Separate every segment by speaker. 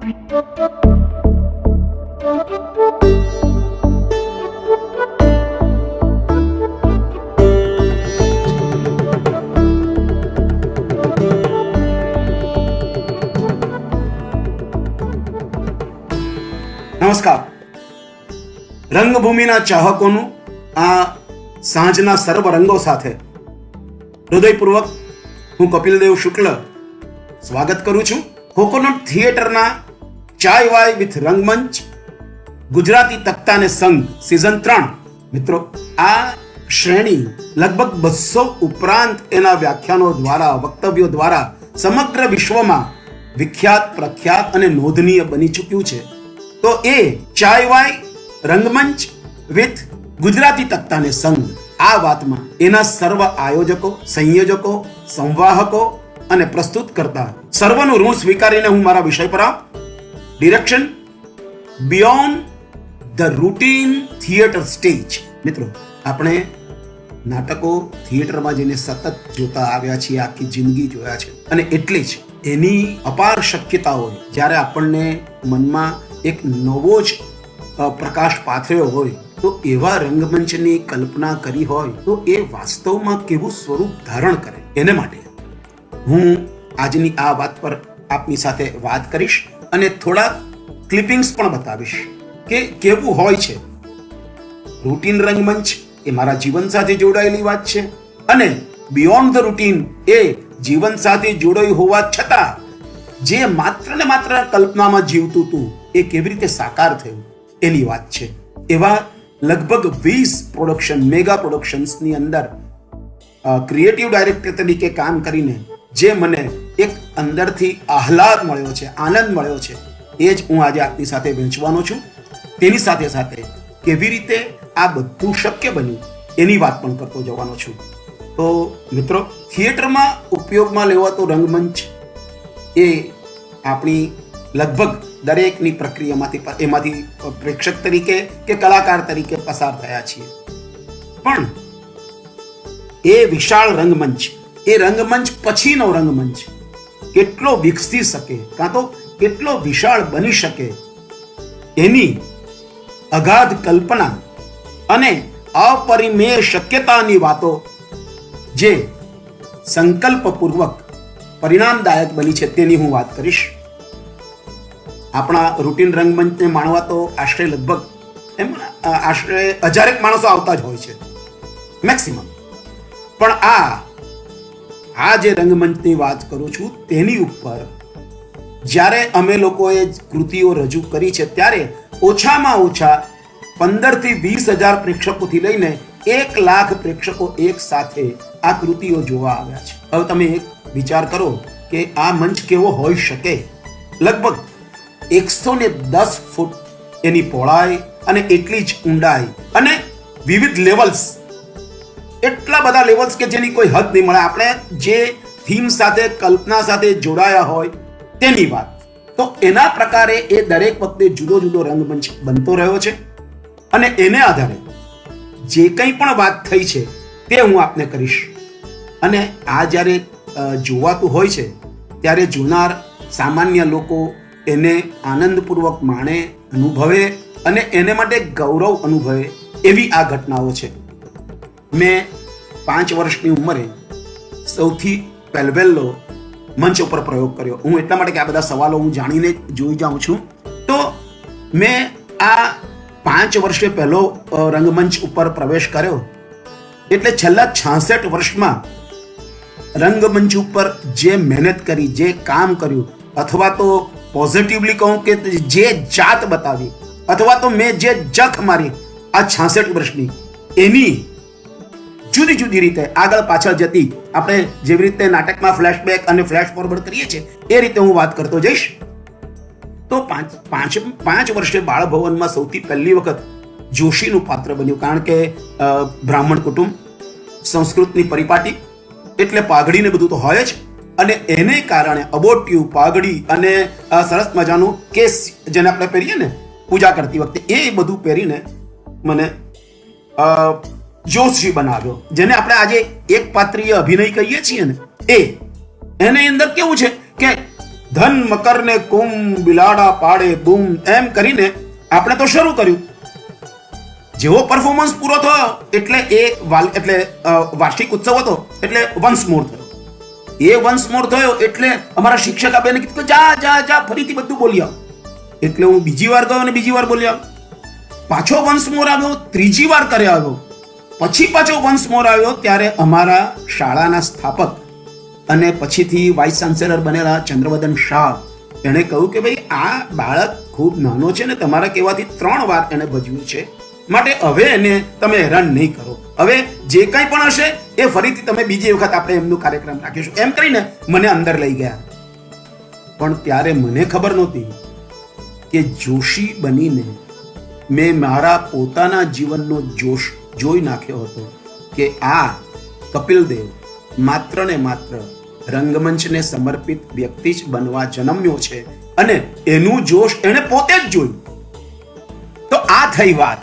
Speaker 1: નમસ્કાર. રંગભૂમિના ચાહકોનું આ સાંજના સર્વ રંગો સાથે હૃદયપૂર્વક હું કપિલદેવ શુક્લ સ્વાગત કરું છું. કોકોનટ થિયેટરના ચાય વાય વિથ રંગમંચ ગુજરાતી તખ્તાને સંઘ સિઝન 3. મિત્રો, આ શ્રેણી લગભગ 200 ઉપરાંત એના વ્યાખ્યાનો દ્વારા, વક્તવ્યો દ્વારા સમગ્ર વિશ્વમાં વિખ્યાત, પ્રખ્યાત અને નોંધનીય બની ચૂક્યું છે. તો એ ચાય વાય રંગમંચ વિથ ગુજરાતી તખ્તાને સંઘ, આ વાતમાં એના સર્વ આયોજકો, સંયોજકો, સંવાહકો અને પ્રસ્તુત કરતા સર્વનું ઋણ સ્વીકારીને હું મારા વિષય પર direction beyond the routine theatre stage. મિત્રો, આપણે નાટકો થિયેટરમાં જઈને સતત જોતા આવ્યા છીએ, આખી જિંદગી જોયા છે, અને એટલે જ એની અપાર શક્યતાઓ જ્યારે આપણને મનમાં એક નવો જ પ્રકાશ પાથર્યો હોય, તો એવા રંગમંચની કલ્પના કરી હોય તો એ વાસ્તવમાં કેવું સ્વરૂપ ધારણ કરે, એને માટે હું આજની આ વાત પર આપની સાથે વાત કરીશ અને થોડા ક્લિપિંગ્સ પણ બતાવીશ કે કેવું હોય છે. રૂટીન રંગમંચ એ મારા જીવન સાથે જોડાયેલી વાત છે, અને બિયોન્ડ ધ રૂટીન એ જીવન સાથે જોડાયું હોવા છતાં જે માત્ર ને માત્ર કલ્પનામાં જીવતું હતું એ કેવી રીતે સાકાર થયું એની વાત છે. એવા લગભગ 20 પ્રોડક્શન, મેગા પ્રોડક્શન્સની અંદર ક્રિએટિવ ડાયરેક્ટર તરીકે કામ કરીને જે મને એક અંદરથી આહલાદ મળ્યો છે, આનંદ મળ્યો છે, એ જ હું આજે આપની સાથે વહેંચવાનો છું. તેની સાથે સાથે કેવી રીતે આ બધું શક્ય બન્યું એની વાત પણ કરતો જવાનો છું. તો મિત્રો, થિયેટરમાં ઉપયોગમાં લેવાતો રંગમંચ એ આપણી લગભગ દરેકની એમાંથી પ્રેક્ષક તરીકે કે કલાકાર તરીકે પસાર થયા છીએ. પણ એ વિશાળ રંગમંચ, એ રંગમંચ પછીનો રંગમંચ કેટલો વિકસી શકે, કાં તો કેટલો વિશાળ બની શકે, એની અગાધ કલ્પના અને અપરિમેય શક્યતાની વાતો જે સંકલ્પપૂર્વક પરિણામદાયક બની છે તેની હું વાત કરીશ. આપણા રૂટીન રંગમંચને માણવા તો આશરે 1000 માણસો આવતા જ હોય છે મેક્સિમમ. પણ આ જે રંગમંચની વાત કરું છું તેની ઉપર જ્યારે અમે લોકોએ કૃતિઓ રજૂ કરી છે ત્યારે ઓછામાં ઓછા 15 થી 20,000 પ્રેક્ષકોથી લઈને 1 લાખ પ્રેક્ષકો એક સાથે આ કૃતિઓ જોવા આવ્યા છે. હવે તમે એક વિચાર કરો કે આ મંચ કેવો હોઈ શકે. લગભગ 110 ફૂટ એની પહોળાઈ અને એટલી જ ઊંડાઈ અને વિવિધ લેવલ્સ, એટલા બધા લેવલ્સ કે જેની કોઈ હદ નહીં મળે. આપણે જે થીમ સાથે, કલ્પના સાથે જોડાયા હોય તેની વાત. તો એના પ્રકારે એ દરેક વખતે જુદો જુદો રંગમંચ બનતો રહ્યો છે, અને એને આધારે જે કંઈ પણ વાત થઈ છે તે હું આપને કરીશ. અને આ જ્યારે જોવાતું હોય છે ત્યારે જોનાર સામાન્ય લોકો એને આનંદપૂર્વક માણે, અનુભવે અને એને માટે ગૌરવ અનુભવે એવી આ ઘટનાઓ છે. મેં 5 વર્ષની ઉંમરે સૌથી પહેલો મંચ ઉપર પ્રયોગ કર્યો. હું એટલા માટે કે આ બધા સવાલો હું જાણીને જોઈ જાઉં છું. તો મેં આ 5 વર્ષે પહેલો રંગમંચ ઉપર પ્રવેશ કર્યો એટલે છેલ્લા 66 વર્ષમાં રંગમંચ ઉપર જે મહેનત કરી, જે કામ કર્યું, અથવા તો પોઝિટિવલી કહું કે જે જાત બતાવી, અથવા તો મેં જે જખ મારી આ 66 વર્ષની, એની જુદી જુદી રીતે આગળ પાછળ જતી, આપણે જેવી રીતે નાટકમાં ફ્લેશબેક અને ફ્લેશ ફોરવર્ડ કરીએ છીએ એ રીતે હું વાત કરતો જઈશ. તો 5 વર્ષે બાળભવનમાં સૌથી પહેલી વખત જોશીનું પાત્ર બન્યું. કારણ કે બ્રાહ્મણ કુટુંબ, સંસ્કૃતની પરિપાટી એટલે પાઘડી ને બધું તો હોય જ, અને એને કારણે અબોટિયું, પાઘડી અને સરસ મજાનું કેસ જેને આપણે પહેરીએ ને પૂજા કરતી વખતે, એ બધું પહેરીને મને જોશી બનાવ્યો, જેને આપણે આજે એક પાત્રીય અભિનય કહીએ છીએ ને, એની અંદર કેવું છે કે ધન મકર ને કુમ બિલાડા પાડે બૂમ એમ કરીને આપણે તો શરૂ કર્યું. જેવો પરફોર્મન્સ પૂરો થયો એટલે વાર્ષિક ઉત્સવ હતો એટલે વન્સ મોર થયો. એ વન્સ મોર થયો એટલે અમારા શિક્ષક આપણે કીધું કે જા જા જા ફરીથી બધું બોલી આવ. એટલે હું બીજી વાર ગયો અને બીજી વાર બોલી આવ્યો. પાછો વન્સ મોર આવ્યો, ત્રીજી વાર કર્યો આવ્યો, પછી પાછો વન્સ મોર આવ્યો. ત્યારે અમારા શાળાના સ્થાપક અને પછીથી વાઇસ ચાન્સેલર બનેલા ચંદ્રવદન શાહ એણે કહ્યું કે ભાઈ આ બાળક ખૂબ નાનો છે ને તમારા કહેવાથી 3 વાર એને ભજવ્યું છે, માટે હવે એને તમે હેરાન નહીં કરો. હવે જે કંઈ પણ હશે એ ફરીથી તમે બીજી વખત આપણે એમનું કાર્યક્રમ રાખીશું એમ કરીને મને અંદર લઈ ગયા. પણ ત્યારે મને ખબર નહોતી કે જોશી બનીને મેં મારા પોતાના જીવનનો જોશ જોઈ નાખ્યો હતો કે આ કપિલ દેવ માત્ર ને માત્ર રંગમંચને સમર્પિત વ્યક્તિ જ બનવા જન્મ્યો છે અને એનું જોશ એને પોતે જ જોયું. તો આ થઈ વાત.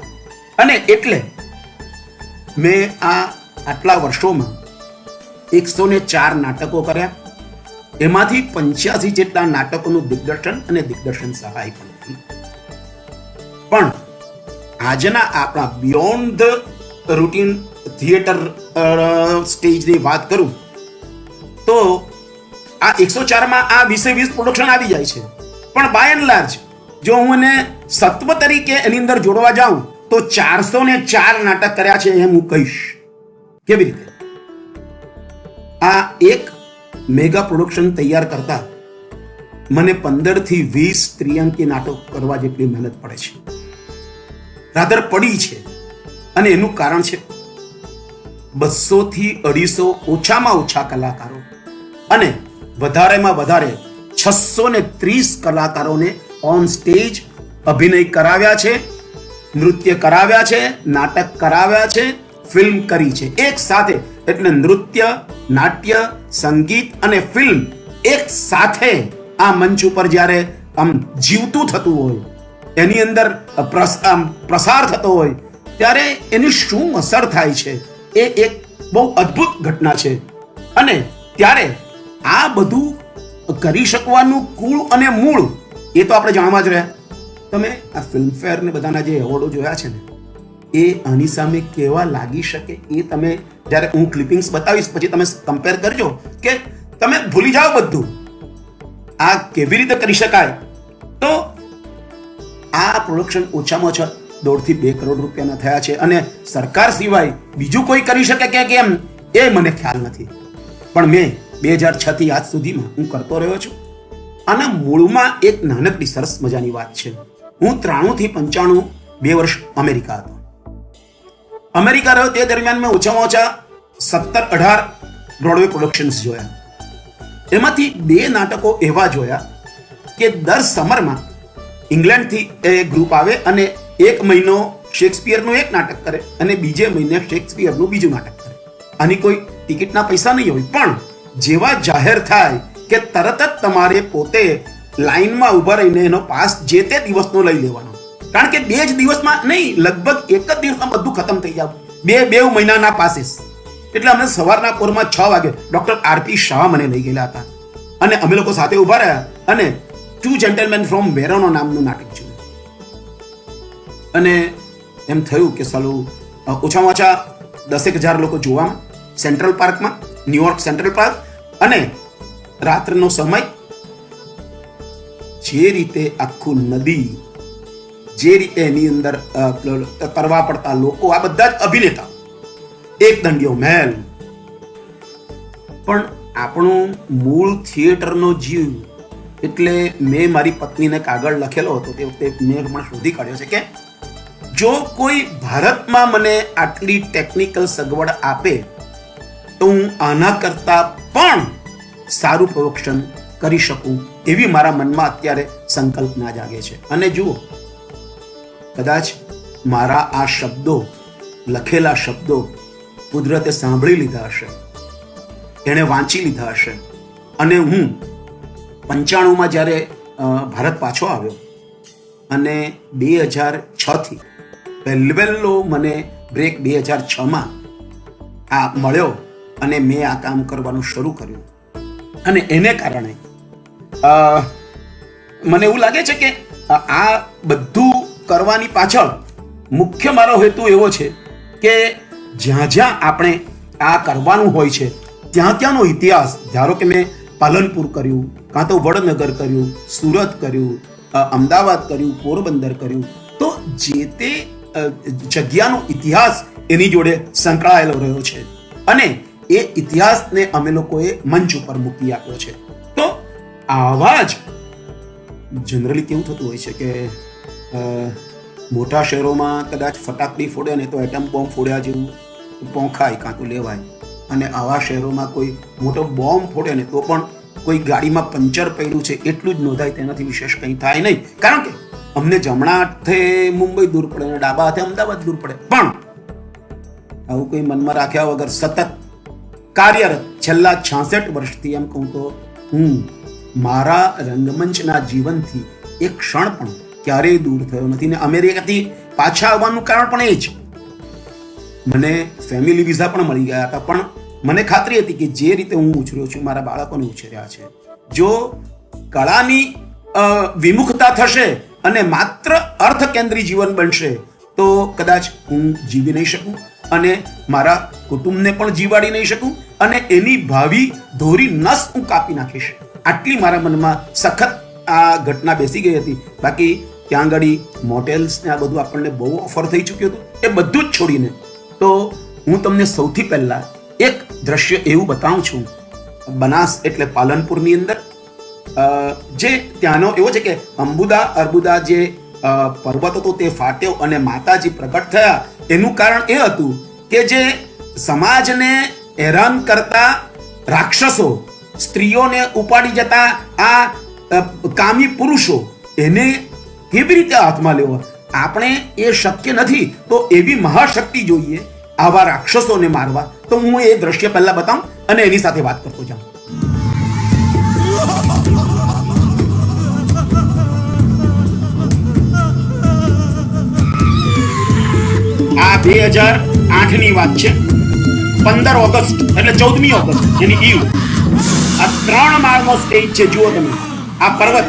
Speaker 1: અને એટલે મેં આટલા વર્ષોમાં 104 નાટકો કર્યા. એમાંથી 85 જેટલા નાટકોનું દિગ્દર્શન અને દિગ્દર્શન સહાય પણ હતી. પણ આજના આપણા બિયોન્ડ ધ રૂટીન થિયેટર સ્ટેજની વાત કરું તો આ 104માં આ 20 પ્રોડક્શન આવી જાય છે. પણ બાય એન્ડ લાર્જ જો હું એને સત્વ તરીકે એની અંદર જોડવા જાઉં તો 404 નાટક કર્યા છે એમ હું કહીશ. કેવી રીતે? આ એક મેગા પ્રોડક્શન તૈયાર કરતા મને 15 થી 20 ત્રિઅંકી નાટક કરવા જેટલી મહેનત પડે છે, રાધર પડી છે. અને એનું કારણ છે 200 થી 250 ઓછામાં ઓછા કલાકારો અને વધારેમાં વધારે 630 કલાકારોને ઓન સ્ટેજ અભિનય કરાવ્યા છે, નૃત્ય કરાવ્યા છે, નાટક કરાવ્યા છે, ફિલ્મ કરી છે એક સાથે. એટલે નૃત્ય, નાટ્ય, સંગીત અને ફિલ્મ એક સાથે આ મંચ ઉપર જ્યારે આમ જીવતું થતું હોય, એની અંદર પ્રસાર થતો હોય ત્યારે એની શું અસર થાય છે એ એક બહુ અદ્ભુત ઘટના છે. અને ત્યારે આ બધું કરી શકવાનું કુળ અને મૂળ એ તો આપણે જાણવા જ રહ્યા. તમે આ ફિલ્મફેર ને બધાના જે એવોર્ડો જોયા છે ને એ આની સામે કેવા લાગી શકે એ તમે જ્યારે હું ક્લિપિંગ્સ બતાવીશ પછી તમે કમ્પેર કરજો કે તમે ભૂલી જાઓ બધું આ કેવી રીતે કરી શકાય. તો આ પ્રોડક્શન ઓછામાં ઓછા 1.5 થી 2 કરોડ રૂપિયાના થયા છે અને સરકાર સિવાય બીજું કોઈ કરી શકે કે કેમ એ મને ખ્યાલ નથી. પણ મેં 2006 થી આજ સુધીમાં હું કરતો રહ્યો છું. આના મૂળમાં એક નાનકડી સરસ મજાની વાત છે. હું 93 થી 95 2 વર્ષ અમેરિકા હતો. અમેરિકા રહ્યો તે દરમિયાન મેં ઓછામાં ઓછા 17-18 બ્રોડવે પ્રોડક્શન્સ જોયા. એમાંથી 2 નાટકો એવા જોયા કે દર સમરમાં ઇંગ્લેન્ડથી એ ગ્રુપ આવે અને 1 મહિનો શેક્સપિયરનું એક નાટક કરે અને બીજે મહિને શેક્સપિયરનું બીજું નાટક કરે. આની કોઈ ટિકિટના પૈસા નહીં હોય, પણ જેવા જાહેર થાય કે તરત જ તમારે પોતે લાઈનમાં ઊભા રહીને એનો પાસ જે તે દિવસનો લઈ લેવાનો. કારણ કે 2 જ દિવસમાં નહીં, લગભગ 1 જ દિવસમાં બધું ખતમ થઈ જાય. 2 મહિનાના પાસીસ. એટલે અમે સવારના પોરમાં 6 વાગે ડોક્ટર આરપી શાહ મને લઈ ગયેલા હતા અને અમે લોકો સાથે ઊભા રહ્યા અને 2 જેન્ટલમેન ફ્રોમ વેરોનો નામનું નાટક જોયું. અને એમ થયું કે સાલું ઓછામાં ઓછા 10,000 લોકો જોવામાં સેન્ટ્રલ પાર્કમાં, ન્યુયોર્ક સેન્ટ્રલ પાર્ક. અને રાત્રનો સમય, જે રીતે આખું નદી, જે રીતે એની અંદર તરવા પડતા લોકો, આ બધા જ અભિનેતા, એક દંડિયો મહેલ. પણ આપણું મૂળ થિયેટરનો જીવ એટલે મેં મારી પત્નીને કાગળ લખેલો હતો તે વખતે મેં પણ શોધી કાઢ્યો છે કે જો કોઈ ભારતમાં મને આટલી ટેકનિકલ સગવડ આપે તો હું આના કરતા પણ સારું પ્રોડક્શન કરી શકું એવી મારા મનમાં અત્યારે સંકલ્પના જાગે છે. અને જુઓ, કદાચ મારા આ શબ્દો, લખેલા શબ્દો કુદરતે સાંભળી લીધા હશે, એણે વાંચી લીધા હશે. અને હું 95માં જ્યારે ભારત પાછો આવ્યો અને 2006 થી પહેલો મને બ્રેક 2006માં આ મળ્યો અને મેં આ કામ કરવાનું શરૂ કર્યું. અને એને કારણે મને એવું લાગે છે કે આ બધું કરવાની પાછળ મુખ્ય મારો હેતુ એવો છે કે જ્યાં જ્યાં આપણે આ કરવાનું હોય છે ત્યાં ત્યાંનો ઇતિહાસ, ધારો કે મેં પાલનપુર કર્યું, કાં તો વડનગર કર્યું, સુરત કર્યું, અમદાવાદ કર્યું, પોરબંદર કર્યું, તો જે તે જગ્યાનો ઇતિહાસ એની જોડે સંકળાયેલો રહ્યો છે અને એ ઇતિહાસને અમે લોકોએ મંચ ઉપર મૂકી આપ્યો છે. તો આવા જ જનરલી કેવું થતું હોય છે કે મોટા શહેરોમાં કદાચ ફટાકડી ફોડે ને તો એટમ બોમ્બ ફોડ્યા જેવું પોંખાય કાં તો લેવાય, અને આવા શહેરોમાં કોઈ મોટો બોમ્બ ફોડે ને તો પણ કોઈ ગાડીમાં પંચર પડ્યું છે એટલું જ નોંધાય, તેનાથી વિશેષ કંઈ થાય નહીં. કારણ કે અમને જમણા હાથે મુંબઈ દૂર પડે અને ડાબા હાથે અમદાવાદ દૂર પડે. પણ આવું કોઈ મનમાં રાખ્યા વગર સતત કાર્યરત છેલ્લા 66 વર્ષથી એમ કહું તો હું મારા રંગમંચના જીવનથી એક ક્ષણ પણ ક્યારેય દૂર થયો નથી. ને અમેરિકાથી પાછા આવવાનું કારણ પણ એ જ, મને ફેમિલી વિઝા પણ મળી ગયા હતા, પણ મને ખાતરી હતી કે જે રીતે હું ઉછર્યો છું, મારા બાળકોને ઉછર્યા છે, જો કળાની વિમુખતા થશે અને માત્ર અર્થ કેન્દ્રી જીવન બનશે તો કદાચ હું જીવી નહીં શકું અને મારા કુટુંબને પણ જીવાડી નહીં શકું અને એની ભાવિ ધોરી નસ હું કાપી નાખીશ. આટલી મારા મનમાં સખત આ ઘટના બેસી ગઈ હતી. બાકી ત્યાં આગળ મોટેલ્સ ને આ બધું આપણને બહુ ઓફર થઈ ચૂક્યું હતું. એ બધું જ છોડીને તો હું તમને સૌથી પહેલા એક દ્રશ્ય એવું બતાવું છું. બનાસ એટલે પાલનપુરની અંદર જે ત્યાંનો એવો છે કે અંબુદા અર્બુદા જે પર્વત હતો તે ફાટ્યો અને માતાજી પ્રગટ થયા. એનું કારણ એ હતું કે જે સમાજને હેરાન કરતા રાક્ષસો, સ્ત્રીઓને ઉપાડી જતા આ કામી પુરુષો, એને કેવી રીતે હાથમાં લેવા? આપણે એ શક્ય નથી તો એવી મહાશક્તિ જોઈએ આવા રાક્ષસોને મારવા. તો હું એ દ્રશ્ય પહેલા બતાવું અને એની સાથે વાત કરતો જાઉં. આ 2008 ની વાત છે. 15 ઓગસ્ટ એટલે 14મી ઓગસ્ટ એની ઈવ. આ 3 માળનો સ્ટેજ છે. જુઓ તમે આ પર્વત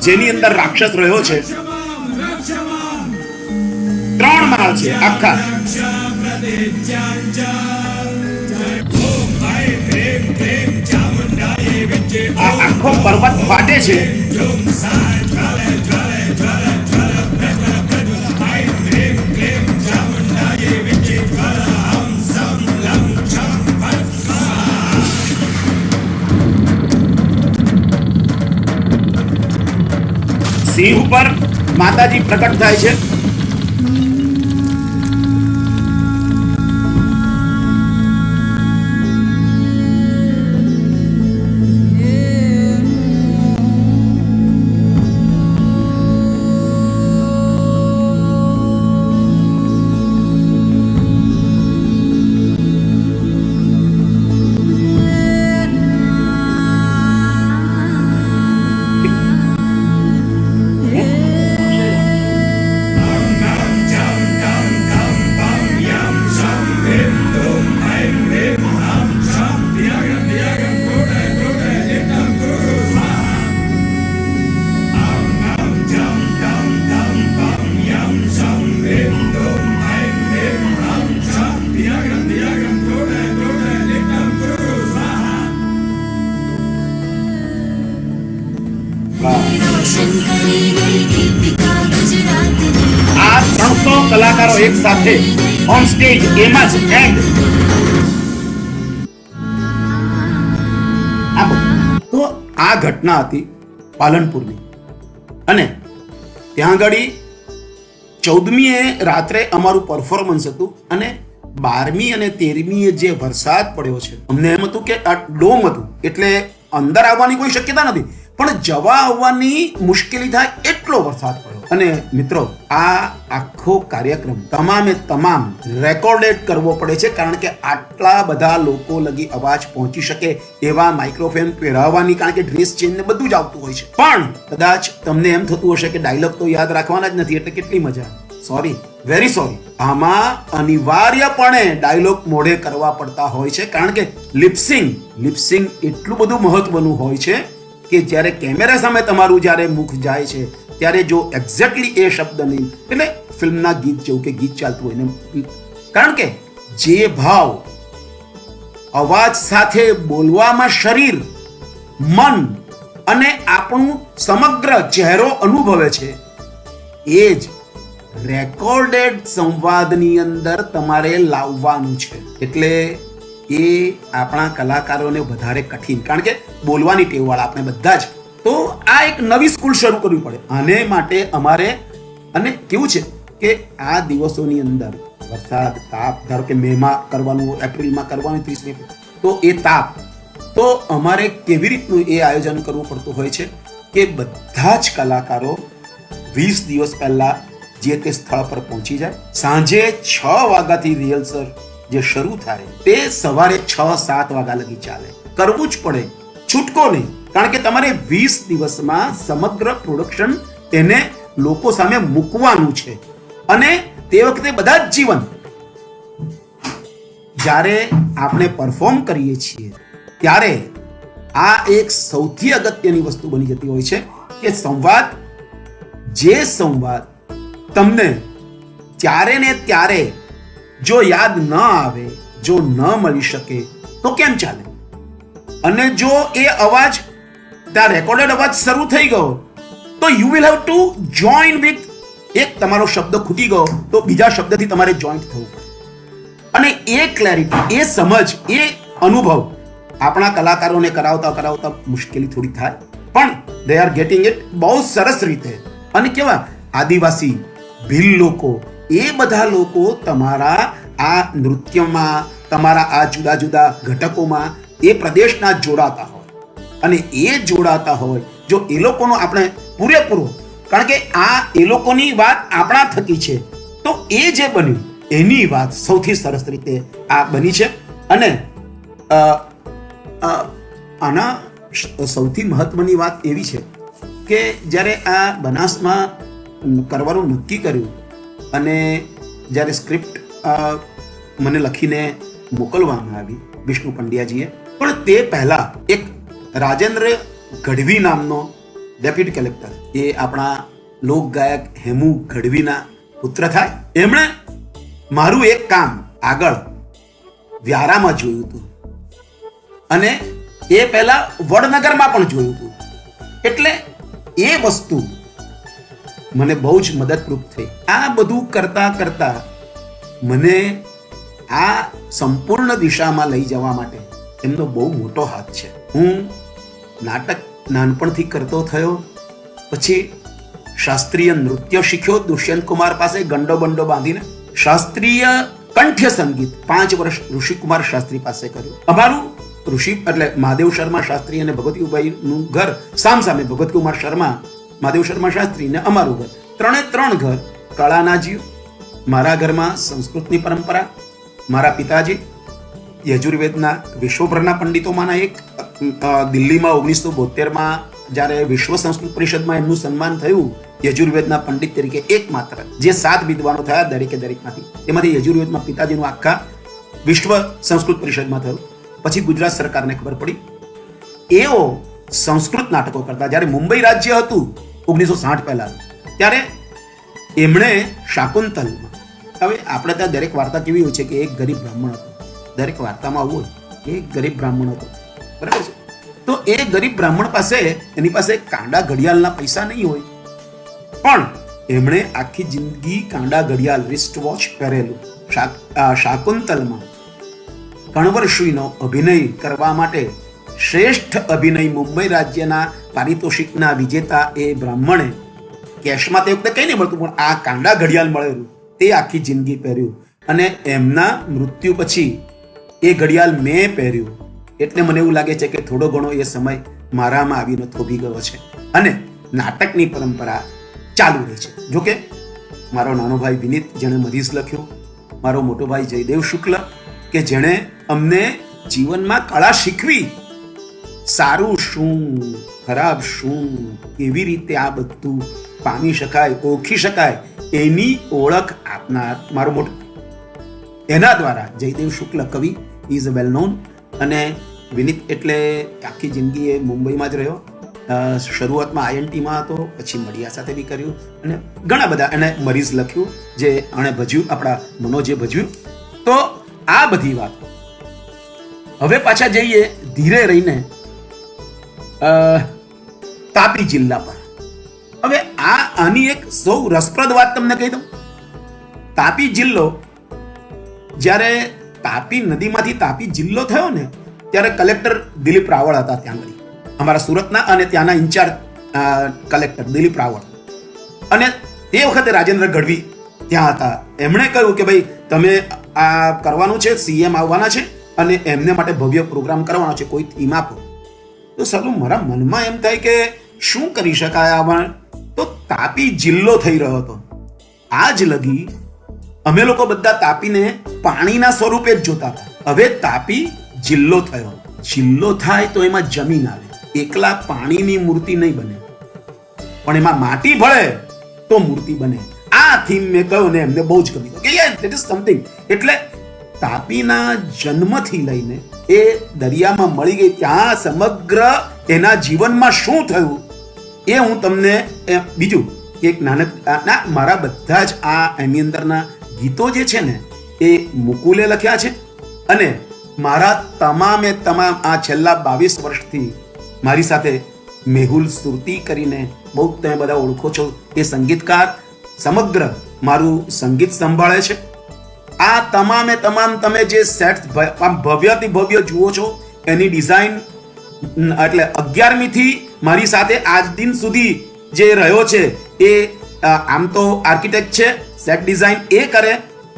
Speaker 1: જેની અંદર રાક્ષસ રહ્યો છે. 3 માળ છે આખા. આ આખો પર્વત ફાટે છે. સિંહ ઉપર માતાજી પ્રકટ થાય છે. આ 300 કલાકારો એક સાથે ઓન સ્ટેજ, એમાં જ એન્ડ. તો આ ઘટના હતી પાલનપુરની. અને ત્યાં આગળ 14મીએ રાત્રે અમારું પરફોર્મન્સ હતું અને 12મી અને 13મીએ જે વરસાદ પડ્યો છે, અમને એમ હતું કે આ ડોમ હતું એટલે અંદર આવવાની કોઈ શક્યતા નથી, પણ જવા આવવાની મુશ્કેલી થાય એટલો વરસાદ પડ્યો. અને મિત્રો, આ આખો કાર્યક્રમ તમામે તમામ રેકોર્ડેડ કરવો પડે છે, કારણ કે આટલા બધા લોકો લગી અવાજ પહોંચી શકે એવા માઇક્રોફોન પહેરાવવાની, કારણ કે ડ્રેસ ચેન્જ ને બધું જ આવતું હોય છે. પણ કદાચ તમને એમ થતું હશે કે ડાયલોગ તો યાદ રાખવાના જ નથી એટલે કેટલી મજા. Sorry, very sorry. આમાં અનિવાર્યપણે ડાયલોગ મોઢે કરવા પડતા હોય છે, કારણ કે લિપસિંગ એટલું બધું મહત્વનું હોય છે કે જ્યારે કેમેરા સામે તમારું જ્યારે મુખ જાય છે ત્યારે જો એક્ઝેક્ટલી એ શબ્દ નહીં, એટલે ફિલ્મના ગીત જેવું કે ગીત ચાલતું હોય ને, કારણ કે જે ભાવ અવાજ સાથે બોલવામાં શરીર, મન અને આપણું સમગ્ર ચહેરો અનુભવે છે, એ જ રેકોર્ડેડ સંવાદની અંદર તમારે લાવવાનું છે. એટલે એ આપણા કલાકારોને વધારે કઠિન, કારણ કે બોલવાની ટેવવાળા આપણે બધા જ. તો આ એક નવી સ્કૂલ શરૂ કરવી પડે. આને માટે અમારે, અને કેવું છે કે આ દિવસોની અંદર વરસાદ, તાપ, ધારો કે મેમાં કરવાનું, એપ્રિલમાં કરવાનું 30 એપ્રિલ, તો એ તાપ, તો અમારે કેવી રીતનું એ આયોજન કરવું પડતું હોય છે કે બધા જ કલાકારો 20 દિવસ પહેલા જે તે સ્થળ પર પહોંચી જાય. સાંજે 6 વાગ્યાથી રિહર્સલ જે શરૂ થાય તે સવારે 6-7 વાગ્યા લગી ચાલે. કરવું જ પડે, છૂટકો નહીં, કારણ કે તમારે 20 દિવસમાં સમગ્ર પ્રોડક્શન એને લોકો સામે મૂકવાનું છે. અને તે વખતે બધા જ જીવન, જ્યારે આપણે પરફોર્મ કરીએ છીએ ત્યારે આ એક સૌથી અગત્યની વસ્તુ બની જતી હોય છે કે સંવાદ, જે સંવાદ તમને ત્યારે ને ત્યારે જો યાદ ન આવે, જો ન મળી શકે તો કેમ ચાલે? અને જો એ અવાજ, ત્યાં રેકોર્ડેડ અવાજ શરૂ થઈ ગયો તો you will have to join with, એક તમારો શબ્દ ખૂટી ગયો તો બીજા શબ્દથી તમારે જોઈન્ટ થવું પડે. અને એ ક્લેરિટી, એ સમજ, એ અનુભવ આપણા કલાકારોને કરાવતા મુશ્કેલી થોડી થાય, પણ દે આર ગેટિંગ ઇટ બહુ સરસ રીતે. અને કેવા આદિવાસી, ભીલ લોકો, એ બધા લોકો તમારા આ નૃત્યમાં, તમારા આ જુદા જુદા ઘટકોમાં એ પ્રદેશના જોડાતા હોય. અને એ જોડાતા હોય, જો એ લોકોનો આપણે પૂરેપૂરો, કારણ કે આ એ લોકોની વાત આપણા થકી છે, તો એ જે બન્યું એની વાત સૌથી સરસ રીતે આ બની છે. અને આના સૌથી મહત્વની વાત એવી છે કે જ્યારે આ બનાસમાં કરવાનું નક્કી કર્યું અને જ્યારે સ્ક્રિપ્ટ મને લખીને મોકલવામાં આવી વિષ્ણુ પંડ્યાજીએ, પણ તે પહેલા એક રાજેન્દ્ર ગઢવી નામનો ડેપ્યુટી કલેક્ટર, એ આપણા લોકગાયક હેમુ ગઢવીના પુત્ર થાય, એમણે મારું એક કામ આગળ વ્યારામાં જોયું હતું અને એ પહેલા વડનગરમાં પણ જોયું હતું. એટલે એ વસ્તુ મને બહુ જ મદદરૂપ થઈ. આ બધું કરતા કરતા મને આ સંપૂર્ણ દિશામાં લઈ જવા માટે એમનો બહુ મોટો હાથ છે. હું નાટક નાનપણથી કરતો થયો, પછી શાસ્ત્રીય નૃત્ય શીખ્યો દુષ્યંત કુમાર પાસે, ગંડો બંડો બાંધીને. શાસ્ત્રીય કંઠ્ય સંગીત 5 વર્ષ ઋષિકુમાર શાસ્ત્રી પાસે કર્યું. અમારું ઋષિ એટલે મહાદેવ શર્મા શાસ્ત્રી અને ભગવતીભાઈ નું ઘર સામસામે, ભગવતકુમાર શર્મા, મહાદેવ શર્મા શાસ્ત્રી ને અમારું ઘર, 3 ઘર કળાના જીવ. મારા ઘરમાં સંસ્કૃતની પરંપરા, મારા પિતાજી યજુર્વેદના વિશ્વભરના પંડિતોમાંના એક. દિલ્હીમાં 1972માં જ્યારે વિશ્વ સંસ્કૃત પરિષદમાં એમનું સન્માન થયું યજુર્વેદના પંડિત તરીકે, એકમાત્ર જે 7 વિદ્વાનો થયા દરેકમાંથી, એમાંથી યજુર્વેદમાં પિતાજીનું આખા વિશ્વ સંસ્કૃત પરિષદમાં થયું. પછી ગુજરાત સરકારને ખબર પડી, એઓ સંસ્કૃત નાટકો કરતા. જ્યારે મુંબઈ રાજ્ય હતું 1960 પહેલા, ત્યારે એમણે શાકુંતલમાં, હવે આપણે ત્યાં દરેક વાર્તા કેવી હોય છે કે એક ગરીબ બ્રાહ્મણ હતો, દરેક વાર્તામાં આવું હોય, એક ગરીબ બ્રાહ્મણ હતો, બરાબર છે. તો એ ગરીબ બ્રાહ્મણ પાસે, એની પાસે કાંડા ઘડિયાળના પૈસા નહીં હોય, પણ એમણે આખી જિંદગી કાંડા ઘડિયાળ, રિસ્ટ વોચ પહેરેલું. શાકુંતલમાં કણવરશ્રીનો અભિનય કરવા માટે શ્રેષ્ઠ અભિનય મુંબઈ રાજ્યના પારિતોષિકના વિજેતા એ બ્રાહ્મણે કેશમાં તે વખતે કઈ નહીં મળતું, પણ આ કાંડા ઘડિયાળ મળેલું, તે આખી જિંદગી પહેર્યું. અને એમના મૃત્યુ પછી એ ઘડિયાળ મેં પહેર્યું. એટલે મને એવું લાગે છે કે થોડો ઘણો એ સમય મારામાં આવીને થોભી ગયો છે અને નાટકની પરંપરા ચાલુ રહી છે. જોકે મારો નાનો ભાઈ વિનીત, જેણે મધીસ લખ્યું, મારો મોટો ભાઈ જયદેવ શુક્લ, કે જેણે અમને જીવનમાં કળા શીખવી, સારું શું, ખરાબ શું, કેવી રીતે આ બધું પામી શકાય, ઓળખી શકાય, એની ઓળખ આપનાર મારો મોટો, એના દ્વારા જયદેવ શુક્લ કવિ ઇઝ વેલ નોન. અને વિનીત એટલે આખી જિંદગી એ મુંબઈમાં જ રહ્યો શરૂઆતમાં આઈએનટીમાં હતો, પછી મડિયા સાથે બી કર્યું અને ઘણા બધા એને મરીઝ લખ્યું જે આણે ભજ્યું, આપણા મનોજે ભજ્યું. તો આ બધી વાત. હવે પાછા જઈએ ધીરે રહીને તાપી જિલ્લા પર. હવે આની એક સૌ રસપ્રદ વાત તમને કહી દઉં. તાપી જિલ્લો, જ્યારે તાપી નદીમાંથી તાપી જિલ્લો થયો ને ત્યારે કલેક્ટર દિલીપ રાવળ હતા ત્યાં આગળ, અમારા સુરતના, અને ત્યાંના ઇન્ચાર્જ કલેક્ટર દિલીપ રાવળ. અને તે વખતે રાજેન્દ્ર ગઢવી ત્યાં હતા. એમણે કહ્યું કે ભાઈ તમે આ કરવાનું છે, સીએમ આવવાના છે અને એમને માટે ભવ્ય પ્રોગ્રામ કરવાનો છે, કોઈ થીમ આપો. તો સાલું મારા મનમાં એમ થાય કે શું કરી શકાય આમાં. તો તાપી જિલ્લો થઈ રહ્યો હતો. આજ લગી અમે લોકો બધા તાપીને પાણીના સ્વરૂપે જ જોતા હતા. હવે તાપી જિલ્લો થયો. જિલ્લો થાય તો એમાં જમીન આવે. એકલા પાણીની મૂર્તિ નહીં બને, પણ એમાં માટી ભળે તો મૂર્તિ બને. આ થીમ મેં કહ્યું ને એમને બહુ જ ગમી કે યસ ધેટ ઇઝ સમથિંગ. એટલે તાપીના જન્મથી લઈને એ દરિયામાં મળી ગઈ ત્યાં સમગ્ર એના જીવનમાં શું થયું એ હું તમને બીજું એક નાના મારા બધા જ આ એની અંદરના ગીતો જે છે ને એ મુકુલે લખ્યા છે. અને મારા તમામે તમામ આ છેલ્લા 22 વર્ષથી મારી સાથે મેહુલ સુરતી કરીને બહુ તમે બધા ઓળખો છો, એ સંગીતકાર સમગ્ર મારું સંગીત સંભાળે છે. આ તમામે તમામ તમે જે સેટ ભવ્યથી ભવ્ય જુઓ છો એની ડિઝાઇન એટલે 11મી થી મારી સાથે આજ દિન સુધી જે રહ્યો છે એ આમ તો આર્કિટેક્ટ છે, સેટ ડિઝાઇન એ કરે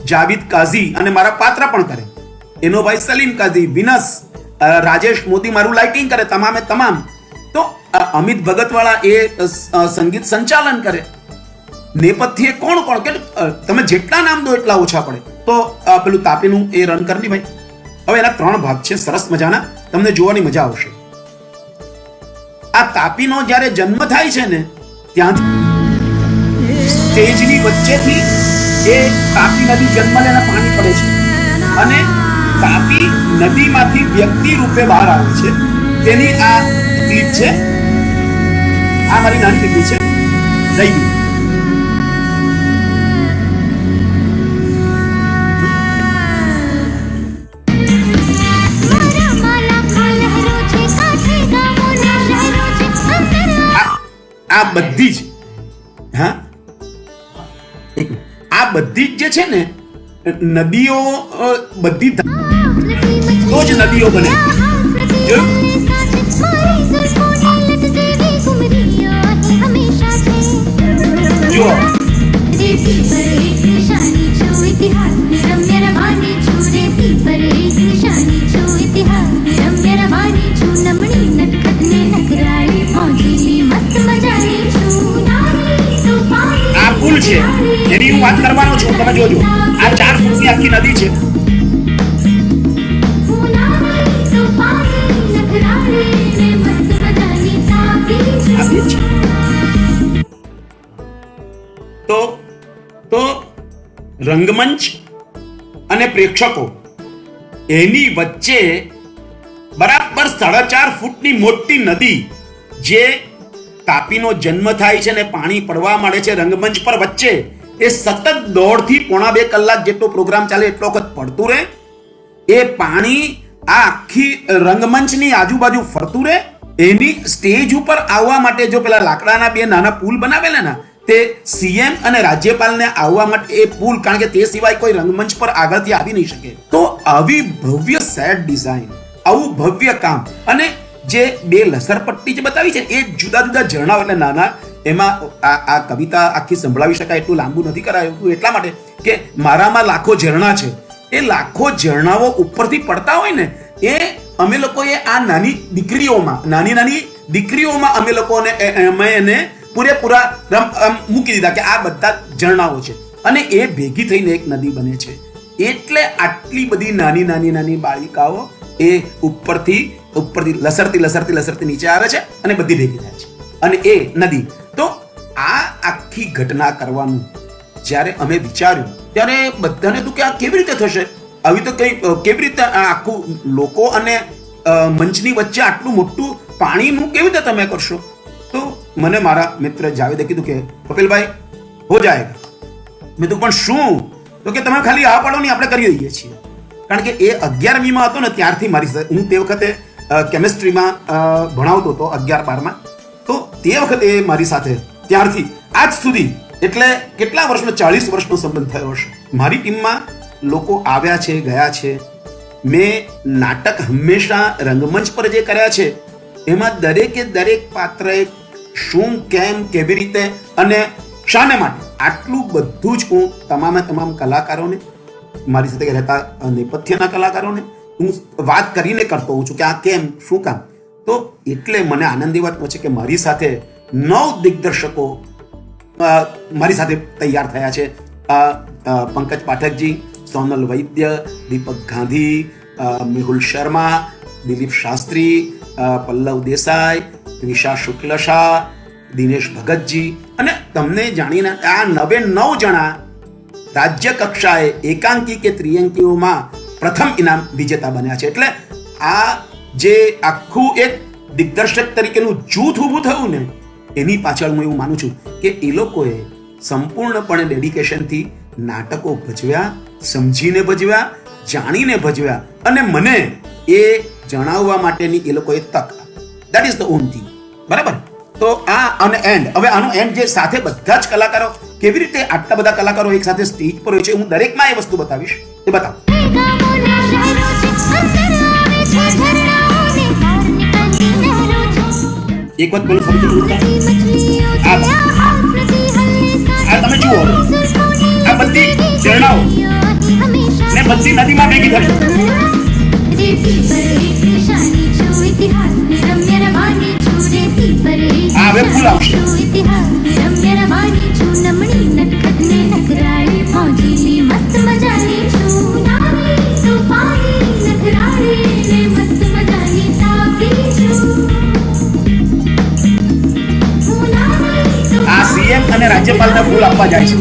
Speaker 1: જાવેદ કાઝી અને મારા પાત્ર પણ કરે. એનો ભાઈ સલીમ કાઝી, વિનસ, રાજેશ મોદી મારું લાઇટિંગ કરે, તમામે તમામ. તો અમિત ભગતવાળા એ સંગીત સંચાલન કરે. નેપથ્યે કોણ કોણ કે તમે જેટલા નામ દો એટલા ઓછા પડે. તો પેલું તાપીનું એ રન કરની ભાઈ. હવે એના 3 ભાગ છે સરસ મજાના, તમને જોવાની મજા આવશે. આ તાપીનો જ્યારે જન્મ થાય છે ને ત્યાં સ્ટેજની વચ્ચેથી એ તાપી નદી જન્મ લેને પાણી પડે છે અને તાપી નદીમાંથી વ્યક્તિ રૂપે બહાર આવે છે. તેની આ ક્લિપ છે. આ મારી નાની દીકરી છે દૈવી. આ બધી જ આ બધી જ જે છે ને નદીઓ બધી તો જ નદીઓ બને. જો આ પુલ છે એની હું વાત કરવાનો છું. તમે જોજો આ 4 ફૂટની આખી નદી છે. તો રંગમંચ અને પ્રેક્ષકો એની વચ્ચે બરાબર 4.5 ફૂટની મોટી નદી જે તાપીનો જન્મ થાય છે ને પાણી પડવા માંડે છે રંગમંચ પર વચ્ચે, એ સતત 1.5 થી 2 કલાક જેટલો પ્રોગ્રામ ચાલે એટલો વખત પડતું રહે. એ પાણી આ આખી રંગમંચની આજુબાજુ ફરતું રહે. એની સ્ટેજ ઉપર આવવા માટે જો પેલા લાકડાના 2 નાના પુલ બનાવેલા ને તે સીએમ અને રાજ્યપાલને આવવા માટે એ પુલ, કારણ કે તે સિવાય કોઈ રંગમંચ પર આગળથી આવી નહીં શકે. તો આવી ભવ્ય સેટ ડિઝાઇન, આવું ભવ્ય કામ, અને જે 2 લસરપટ્ટી જે બતાવી છે એ જુદા જુદા ઝરણાઓ એટલે નાના. એમાં આ કવિતા આખી સંભળાવી શકાય એટલું લાંબુ નથી કરાયું એટલા માટે કે મારામાં લાખો ઝરણા છે. એ લાખો ઝરણાઓ ઉપરથી પડતા હોય ને એ અમે લોકોએ આ નાની દીકરીઓમાં અમે લોકોને અમે એને પૂરેપૂરા મૂકી દીધા કે આ બધા ઝરણાઓ છે અને એ ભેગી થઈને એક નદી બને છે. એટલે આટલી બધી નાની બાળિકાઓ એ ઉપરથી લસરતી નીચે આવે છે અને બધી ભેગી થાય છે અને એ નદી. તો આ આખી ઘટના કરવાનું જ્યારે અમે વિચાર્યું ત્યારે બધાને તો કે આ કેવી રીતે થશે, આવી તો કઈ કેવી રીતે આખું લોકો અને મંચની વચ્ચે આટલું મોટું પાણીનું કેવી રીતે તમે કરશો. તો મને મારા મિત્ર જાવેદે કીધું કે કપિલભાઈ હો જાયગા. મેં તો પણ શું? તો કે તમે ખાલી આ પાડો નહીં, આપણે કરી દઈએ છીએ. કારણ કે એ 11મીમાં હતો ને ત્યારથી મારી સાથે, હું તે વખતે કેમિસ્ટ્રીમાં ભણાવતો હતો 11-12માં, તો તે વખતે મારી સાથે ત્યારથી આજ સુધી, એટલે કેટલા વર્ષનો, 40 વર્ષનો સંબંધ થયો હશે. મારી ટીમમાં લોકો આવ્યા છે, ગયા છે. મેં નાટક હંમેશા રંગમંચ પર જે કર્યા છે એમાં દરેકે દરેક પાત્રએ શું, કેમ, કેવી રીતે અને શાને માટે, આટલું બધું જ હું તમામ કલાકારોને, મારી સાથે રહેતા નેપથ્યના કલાકારોને હું વાત કરીને કરતો હોઉં છું કે આ કેમ, શું કામ. તો એટલે મને આનંદની વાત છે કે મારી સાથે 9 દિગ્દર્શકો મારી સાથે તૈયાર થયા છે. પંકજ પાઠકજી, સોનલ વૈદ્ય, દીપક ગાંધી, મેહુલ શર્મા, દિલીપ શાસ્ત્રી, પલ્લવ દેસાઈ, વિશા શુક્લ શાહ, દિનેશ ભગતજી, અને તમને જાણીને આ 9 જણા રાજ્ય કક્ષાએ એકાંકી કે ત્રિઅંકીઓમાં પ્રથમ ઇનામ વિજેતા બન્યા છે. એટલે આ જે આખું એક દિગ્દર્શક તરીકેનું જૂથ ઊભું થયું ને, એની પાછળ હું એવું માનું છું કે એ લોકોએ સંપૂર્ણપણે ડેડિકેશનથી નાટકો ભજવ્યા, સમજીને ભજવ્યા, જાણીને ભજવ્યા, અને મને એ જણાવવા માટેની એ લોકોએ તક. That is the on thing. બરાબર? તો આ અને એન્ડ, હવે આનો એન્ડ જે સાથે બધા જ કલાકારો કેવી રીતે, આટલા બધા કલાકારો એક સાથે સ્ટેજ પર હોય છે, હું દરેકમાં એ વસ્તુ બતાવીશ. એ બતાવો. એક વાત બોલું, આ તમે જુઓ, આ બધી ઝરણાઓ ને બધી નદીમાં ભેગી થશે. હવે ફૂલ આવશે. આ સીએમ અને રાજ્યપાલને ફૂલ આપવા જાય છે.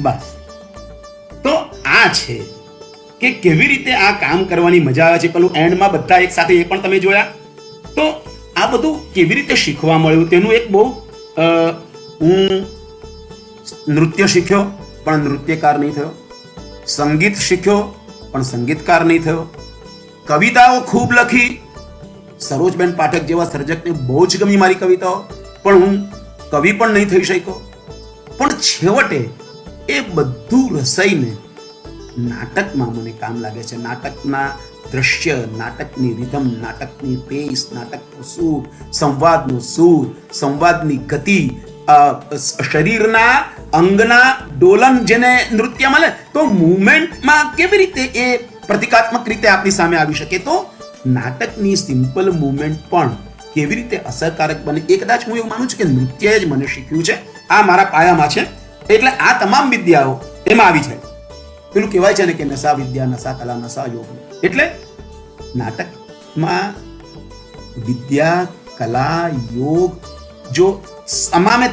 Speaker 1: બસ. તો આ છે કે કેવી રીતે આ કામ કરવાની મજા આવે છે. પેલું એન્ડમાં બધા એક સાથે, એ પણ તમે જોયા. તો આ બધું કેવી રીતે શીખવા મળ્યું તેનું એક બહુ, હું નૃત્ય શીખ્યો પણ નૃત્યકાર નહીં થયો, સંગીત શીખ્યો પણ સંગીતકાર નહીં થયો, કવિતાઓ ખૂબ લખી, સરોજબેન પાઠક જેવા સર્જકને બહુ જ ગમી મારી કવિતાઓ, પણ હું કવિ પણ નહીં થઈ શક્યો. પણ છેવટે એ બધું રસાઈને નાટકમાં મને કામ લાગે છે. નાટકના દ્રશ્ય, નાટકની રિધમ, નાટકની પેસ, નાટકનો સૂર, સંવાદનો સૂર, સંવાદની ગતિ, શરીરના અંગના ડોલન, જેને નૃત્ય મળે તો મુવમેન્ટમાં કેવી રીતે એ પ્રતિકાત્મક રીતે આપણી સામે આવી શકે. તો નાટકની સિમ્પલ મુવમેન્ટ પણ કેવી રીતે અસરકારક બને, એ કદાચ હું એવું માનું છું કે નૃત્ય જ મને શીખ્યું છે. આ મારા પાયામાં છે. એટલે આ તમામ વિદ્યાઓ એમાં આવી છે. પેલું કહેવાય છે ને કે નશા વિદ્યા, નશા કલા, નશા યોગ. એટલે નાટકમાં વિદ્યા, કલા, યોગ જો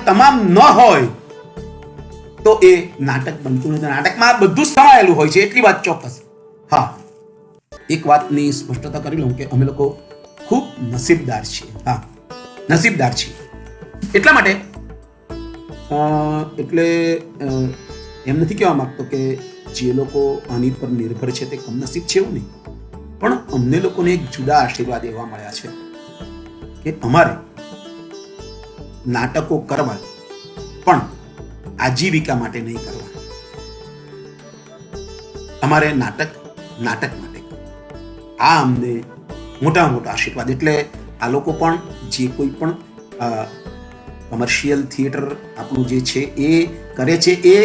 Speaker 1: તમામ ન હોય તો એ નાટક બનતું નથી. નાટકમાં બધું જ સમાયેલું હોય છે, એટલી વાત ચોક્કસ. હા, એક વાતની સ્પષ્ટતા કરી લઉં કે અમે લોકો ખૂબ નસીબદાર છીએ. હા, નસીબદાર છીએ. એટલા માટે એટલે એમ નથી કહેવા માંગતો કે જે લોકો આની પર નિર્ભર છે તે કમનસીબ છે, એવું નહીં. પણ અમને લોકોને એક જુદા આશીર્વાદ એવા મળ્યા છે કે અમારે નાટકો કરવા પણ આજીવિકા માટે નહીં કરવા. અમારે નાટક માટે કરવા. આ અમને મોટા આશીર્વાદ. એટલે આ લોકો પણ જે કોઈ પણ કમર્શિયલ થિયેટર આપણું જે છે એ કરે છે, એ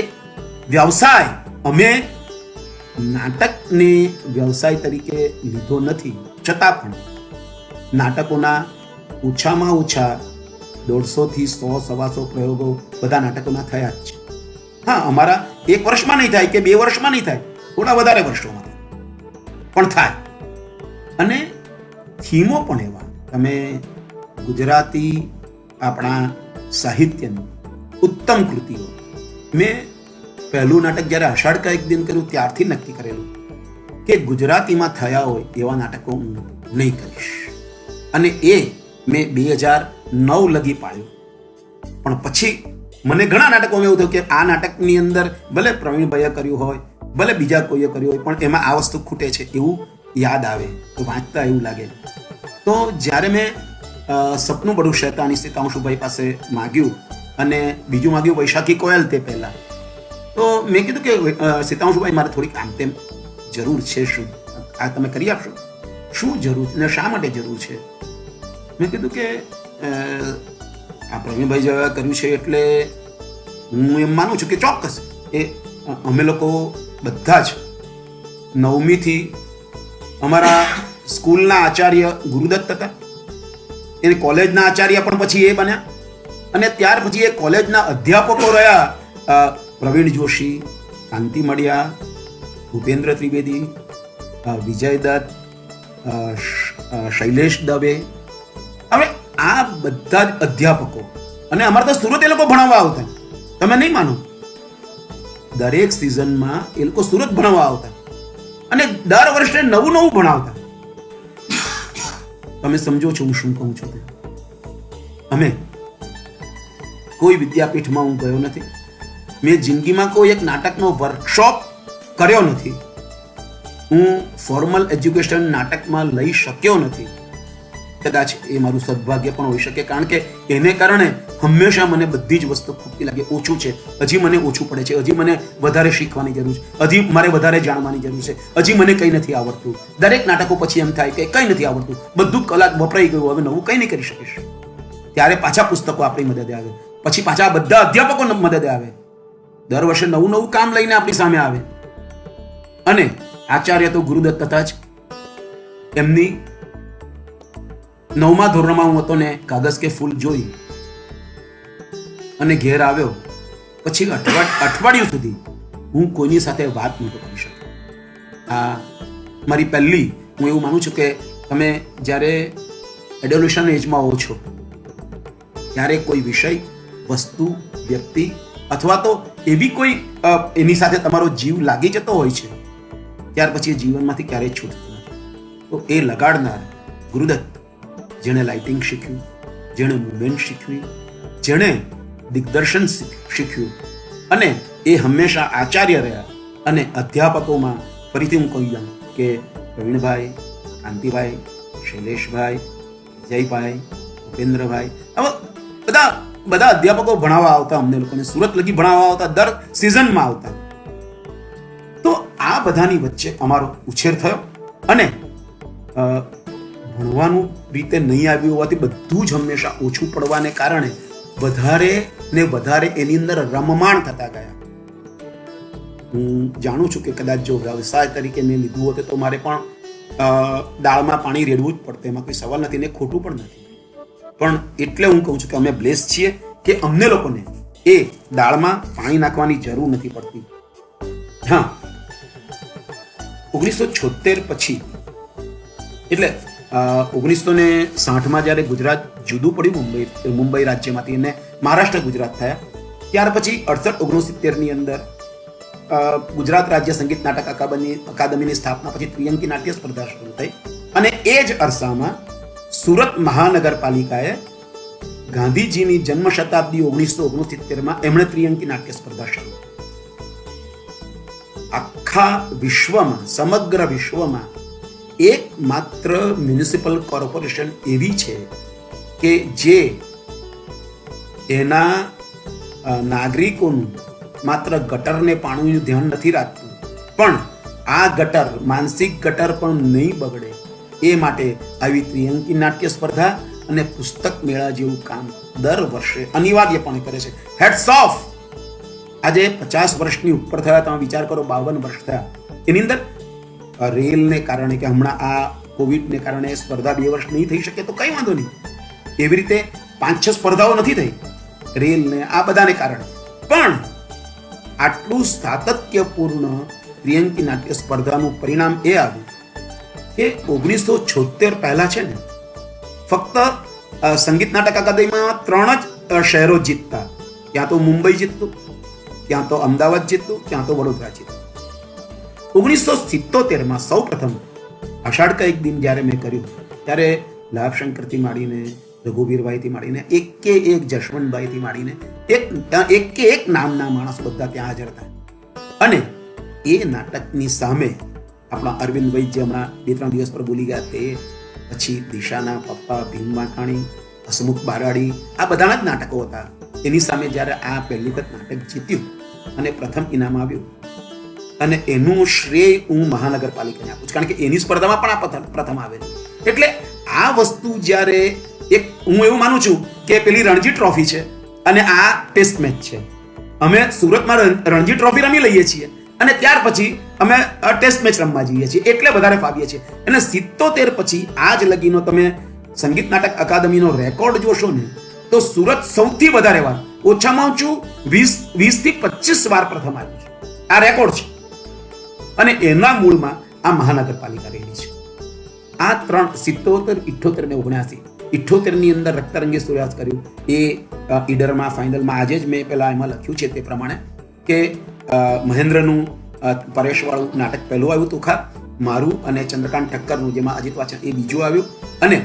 Speaker 1: વ્યવસાય અમે નાટકને વ્યવસાય તરીકે લીધો નથી. છતાં પણ નાટકોના ઓછામાં ઓછા 150 થી 100-125 પ્રયોગો બધા નાટકોના થયા જ છે. હા, અમારા 1 વર્ષમાં નહીં થાય કે 2 વર્ષમાં નહીં થાય, થોડા વધારે વર્ષોમાં પણ થાય. અને થીમો પણ એવા, તમે ગુજરાતી આપણા સાહિત્યની ઉત્તમ કૃતિઓ. મેં પહેલું નાટક જ્યારે આષાઢ કા એક દિન કર્યું ત્યારથી નક્કી કરેલું કે ગુજરાતીમાં થયા હોય એવા નાટકો હું નહીં કરીશ, અને એ મેં 2009 લગી પાડ્યું. પણ પછી મને ઘણા નાટકોમાં એવું થયું કે આ નાટકની અંદર ભલે પ્રવીણભાઈએ કર્યું હોય, ભલે બીજા કોઈએ કર્યું હોય, પણ એમાં આ વસ્તુ ખૂટે છે એવું યાદ આવે, તો વાંચતા એવું લાગે. તો જ્યારે મેં સપનું બડું શૈતાની સીતાંશુભાઈ પાસે માગ્યું અને બીજું માગ્યું વૈશાખી કોયલ તે પહેલા, તો મેં કીધું કે સીતાંશુભાઈ મારે થોડીક આમ તેમ જરૂર છે, શું આ તમે કરી આપશો? શું જરૂર ને શા માટે જરૂર છે? મેં કીધું કે આ પ્રવીણભાઈ જેવા કર્યું છે એટલે હું એમ માનું છું કે ચોક્કસ એ અમે લોકો બધા જ 9મી થી અમારા સ્કૂલના આચાર્ય ગુરુદત્ત હતા, એને કોલેજના આચાર્ય પણ પછી એ બન્યા, અને ત્યાર પછી એ કોલેજના અધ્યાપકો રહ્યા પ્રવીણ જોશી, કાંતિ મડિયા, ભૂપેન્દ્ર ત્રિવેદી, વિજય દત્ત, શૈલેષ દવે. હવે આ બધા જ અધ્યાપકો, અને અમારે તો સુરત એ લોકો ભણાવવા આવતા. તમે નહીં માનો, દરેક સિઝનમાં એ લોકો સુરત ભણાવવા આવતા અને દર વર્ષે નવું નવું ભણાવતા. તમે સમજો છો હું શું કહું છું? અમે કોઈ વિદ્યાપીઠમાં હું ગયો નથી, મેં જિંદગીમાં કોઈ એક નાટકનો વર્કશોપ કર્યો નથી, હું ફોર્મલ એજ્યુકેશન નાટકમાં લઈ શક્યો નથી. કદાચ એ મારું સદભાગ્ય પણ હોઈ શકે, કારણ કે એને કારણે હંમેશા મને બધી જ વસ્તુ ખૂટતી લાગે. ઓછું છે, હજી મને ઓછું પડે છે, હજી મને વધારે શીખવાની જરૂર છે, હજી મારે વધારે જાણવાની જરૂર છે, હજી મને કંઈ નથી આવડતું. દરેક નાટકો પછી એમ થાય કે કંઈ નથી આવડતું, બધું કલાક વપરાઈ ગયું, હવે નવું કંઈ નહીં કરી શકીશ. ત્યારે પાછા પુસ્તકો આપણી મદદે આવે, પછી પાછા બધા અધ્યાપકો મદદે આવે, દર વર્ષે નવું નવું કામ લઈને આપણી સામે આવે. અને આચાર્ય તો ગુરુદત્ત હતા જ. એમની 9મા ધોરણમાં હું હતો ને કાગઝ કે ફૂલ જોઈ અને ઘેર આવ્યો, પછી અઠવાડિયું સુધી હું કોઈની સાથે વાત નહોતો કરી શકતો. આ મારી પહેલી, હું એવું માનું છું કે તમે જ્યારે એડોલેશન એજમાં હો છો ત્યારે કોઈ વિષય, વસ્તુ, વ્યક્તિ અથવા તો એવી કોઈ એની સાથે તમારો જીવ લાગી જતો હોય છે, ત્યાર પછી જીવનમાંથી ક્યારેય છૂટતું નથી. તો એ લગાડનાર ગુરુદત્ત, જેણે લાઇટિંગ શીખ્યું, જેણે મુવમેન્ટ શીખવી, જેણે દિગ્દર્શન શીખ્યું, અને એ હંમેશા આચાર્ય રહ્યા. અને અધ્યાપકોમાં ફરીથી હું કહી દઉં કે પ્રવીણભાઈ, કાંતિભાઈ, શૈલેષભાઈ, વિજયભાઈ, ભૂપેન્દ્રભાઈ, હવે બધા અધ્યાપકો ભણાવવા આવતા, અમને લોકોને સુરત લગી ભણાવવા આવતા, દર સિઝનમાં આવતા. તો આ બધાની વચ્ચે અમારો ઉછેર થયો, અને ભણવાનું રીતે નહીં આવ્યું હોવાથી બધું જ હંમેશા ઓછું પડવાને કારણે વધારે ને વધારે એની અંદર રમમાણ થતા ગયા. હું જાણું છું કે કદાચ જો વ્યવસાય તરીકે મેં લીધું હોત તો મારે પણ દાળમાં પાણી રેડવું જ પડતું, એમાં કોઈ સવાલ નથી ને ખોટું પણ નથી. પણ એટલે હું કહું છું કે અમે બ્લેસ છીએ કે અમને લોકોને એ દાળમાં પાણી નાખવાની જરૂર નથી પડતી. હા, 1976 પછી, એટલે 1960માં જ્યારે ગુજરાત જુદું પડ્યું મુંબઈ રાજ્યમાંથી અને મહારાષ્ટ્ર ગુજરાત થયા, ત્યાર પછી 68-69ની અંદર ગુજરાત રાજ્ય સંગીત નાટક અકાદમીની સ્થાપના પછી ત્રિઅંકી નાટ્ય સ્પર્ધા શરૂ થઈ. અને એ જ અરસામાં સુરત મહાનગરપાલિકાએ ગાંધીજીની જન્મ શતાબ્દી 1969માં એમણે ત્રિઅંકી નાટ્ય સ્પર્ધા શરૂ. આખા વિશ્વમાં, સમગ્ર વિશ્વમાં એકમાત્ર મ્યુનિસિપલ કોર્પોરેશન એવી છે કે જે એના નાગરિકોનું માત્ર ગટરને પાણીનું ધ્યાન નથી રાખતું, પણ આ ગટર, માનસિક ગટર પણ નહીં બગડે એ માટે આવી ત્રિઅંકી નાટ્ય સ્પર્ધા અને પુસ્તક મેળા જેવું કામ દર વર્ષે અનિવાર્યપણે કરે છે. Heads of! આજે 50 વર્ષની ઉપર થયા, તમે વિચાર કરો, 52 વર્ષ થયા. એની અંદર રેલને કારણે કે હમણાં આ કોવિડને કારણે સ્પર્ધા 2 વર્ષ નહીં થઈ શકે તો કઈ વાંધો નહીં, એવી રીતે 5-6 સ્પર્ધાઓ નથી થઈ રેલને આ બધાને કારણે. પણ આટલું સાતત્યપૂર્ણ ત્રિઅંકી નાટ્ય સ્પર્ધાનું પરિણામ એ આવ્યું કે 1976 પહેલા છે ને ફક્ત સંગીત નાટક અકાદમીમાં 3 જ શહેરો જીતતા. ક્યાં તો મુંબઈ જીતતું, ક્યાં તો અમદાવાદ જીતતું, ક્યાં તો વડોદરા જીતતું. 1977માં સૌ પ્રથમ અષાઢ કા એક દિન જ્યારે મેં કર્યું ત્યારે લાભશંકરથી માંડીને રઘુવીરભાઈથી માંડીને એક જશવંતભાઈથી માંડીને એક નામના માણસ બધા ત્યાં હાજર હતા. અને એ નાટકની સામે આપણા અરવિંદભાઈ જે હમણાં 2-3 દિવસ પર બોલી ગયા તે, પછી દિશાના પપ્પા ભીમ વાંકાણી, હસમુખ બારાડી, આ બધાના જ નાટકો હતા. એની સામે જ્યારે આ પહેલી વખત નાટક જીત્યું અને પ્રથમ ઇનામ આવ્યું, અને એનું શ્રેય હું મહાનગરપાલિકાને આપું છું, કારણ કે એની સ્પર્ધામાં પણ આ પ્રથમ આવેલું. એટલે આ વસ્તુ જ્યારે હું એવું માનું છું કે પેલી રણજી ટ્રોફી છે અને આ ટેસ્ટ મેચ છે. અમે સુરતમાં રણજી ટ્રોફી રમી લઈએ છીએ અને ત્યાર પછી અમે ટેસ્ટ મેચ રમવા જઈએ છીએ, એટલે વધારે ફાવીએ છીએ. અને 77 પછી આજ લગીનો તમે સંગીત નાટક અકાદમીનો રેકોર્ડ જોશો ને તો સુરત સૌથી વધારે વાર, ઓછામાં ઓછું 20 થી 25 વાર પ્રથમ આવ્યું છે. આ રેકોર્ડ છે અને એના મૂળમાં આ મહાનગરપાલિકા રહેલી છે. આ 77, 78 ને 79, 78 ની અંદર રક્તરંગે સૂર્યાસ્ત કર્યું એ ઈડરમાં ફાઇનલમાં. આજે જ મેં પેલા એમાં લખ્યું છે તે પ્રમાણે કે મહેન્દ્રનું પરેશવાળું નાટક પહેલું આવ્યું તુખાર, મારું અને ચંદ્રકાંત ઠક્કરનું જેમાં અજીત વાચન એ બીજું આવ્યું, અને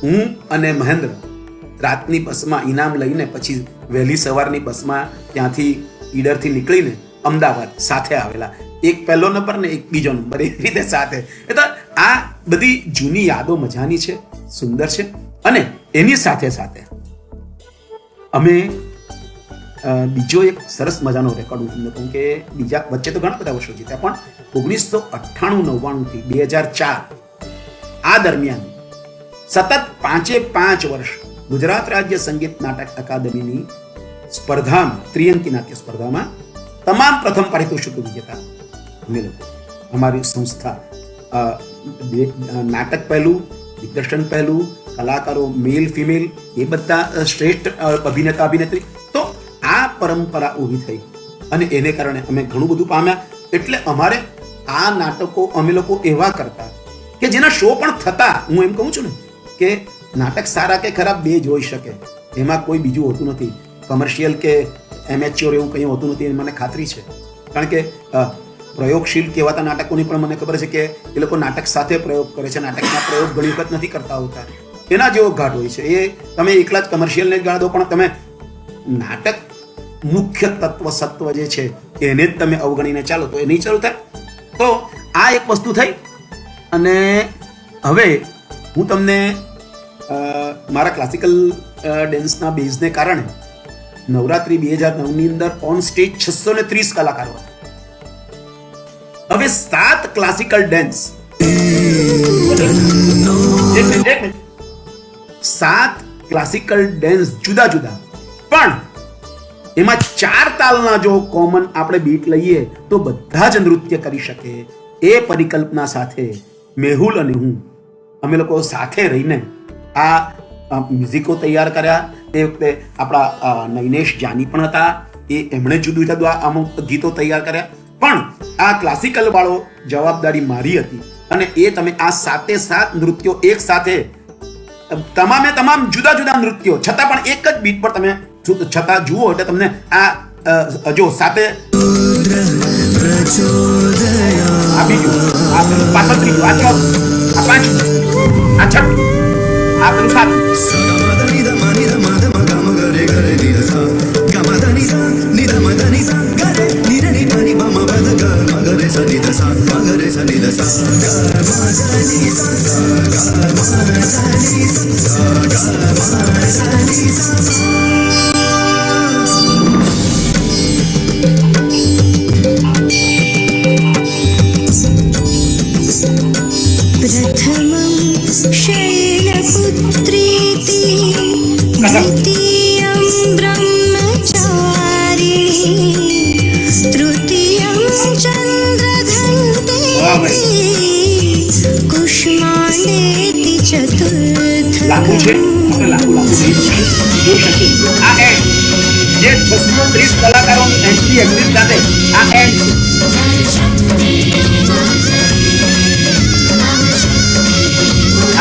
Speaker 1: હું અને મહેન્દ્ર રાતની બસમાં ઇનામ લઈને પછી વહેલી સવારની બસમાં ત્યાંથી ઈડરથી નીકળીને અમદાવાદ સાથે આવેલા. એક પહેલો નંબર ને એક બીજો નંબર, એ રીતે સાથે. એટલે આ બધી જૂની યાદો મજાની છે, સુંદર છે. અને એની સાથે સાથે અમે બીજો એક સરસ મજાનો રેકોર્ડ હું તમને કહું કે બીજા વચ્ચે તો ઘણા બધા વર્ષો જીત્યા, પણ 1998-99 થી 2004 આ દરમિયાન સતત 5 વર્ષ ગુજરાત રાજ્ય સંગીત નાટક અકાદમીની સ્પર્ધામાં, ત્રિઅંકી નાટ્ય સ્પર્ધામાં તમામ પ્રથમ પારિતોષિકો વિજેતા અમે લોકો. અમારી સંસ્થા નાટક પહેલું, દિગ્દર્શન પહેલું, કલાકારો મેલ ફિમેલ એ બધા શ્રેષ્ઠ અભિનેતા અભિનેત્રી. તો આ પરંપરા ઊભી થઈ અને એને કારણે અમે ઘણું બધું પામ્યા. એટલે અમારે આ નાટકો અમે લોકો એવા કરતા કે જેના શો પણ થતા. હું એમ કહું છું ને કે નાટક સારા કે ખરાબ બે જ હોઈ શકે, એમાં કોઈ બીજું હોતું નથી. કમર્શિયલ કે એમેચ્યોર એવું કંઈ હોતું નથી, મને ખાતરી છે. કારણ કે પ્રયોગશીલ કહેવાતા નાટકોની પણ મને ખબર છે કે એ લોકો નાટક સાથે પ્રયોગ કરે છે, નાટકના પ્રયોગ ઘણી વખત નથી કરતા હોતા. એના જેવો ઘાટ હોય છે. એ તમે એકલા જ કમર્શિયલને જ ગાળ દો, પણ તમે નાટક મુખ્ય તત્વ સત્વ જે છે એને જ તમે અવગણીને ચાલો તો એ નહીં ચાલુ થાય. તો આ એક વસ્તુ થઈ. અને હવે હું તમને મારા ક્લાસિકલ ડાન્સના બેઝને કારણે નવરાત્રી 2009ની અંદર ઓન સ્ટેજ 630 કલાકારો હતા. હવે 7 ક્લાસિકલ ડાન્સ, 7 ક્લાસિકલ ડાન્સ જુદા જુદા, પણ એમાં 4 તાલના જો કોમન આપણે બીટ લઈએ તો બધા જ નૃત્ય કરી શકે. એ પરિકલ્પના સાથે મેહુલ અને હું અમે લોકો સાથે રહીને આ મ્યુઝિકો તૈયાર કર્યા. એ વખતે આપણા નૈનેશ જાની પણ હતા, એમણે જુદું જુદું અમુક ગીતો તૈયાર કર્યા. પણ આ ક્લાસિકલ વાળો જવાબદારી મારી હતી. અને એ તમે આ 7 નૃત્યો એક સાથે, તમામે તમામ જુદા જુદા નૃત્યો છતાં પણ એક જ બીટ પર તમે છતાં જુઓ એટલે તમને આ જો સાથે આ બીજું, આ પાછળ ત્રીજું, આ ચોથું, આ પાંચમું, આ છઠ્ઠું, આ પેલું સાતમું. લાગુ છે આપણે લાગુ નહીં જોઈ શકીએ. આ એન્ડ જે 630 કલાકારોની એન્ટ્રી એક્ઝિટ સાથે આ એન્ડ છે.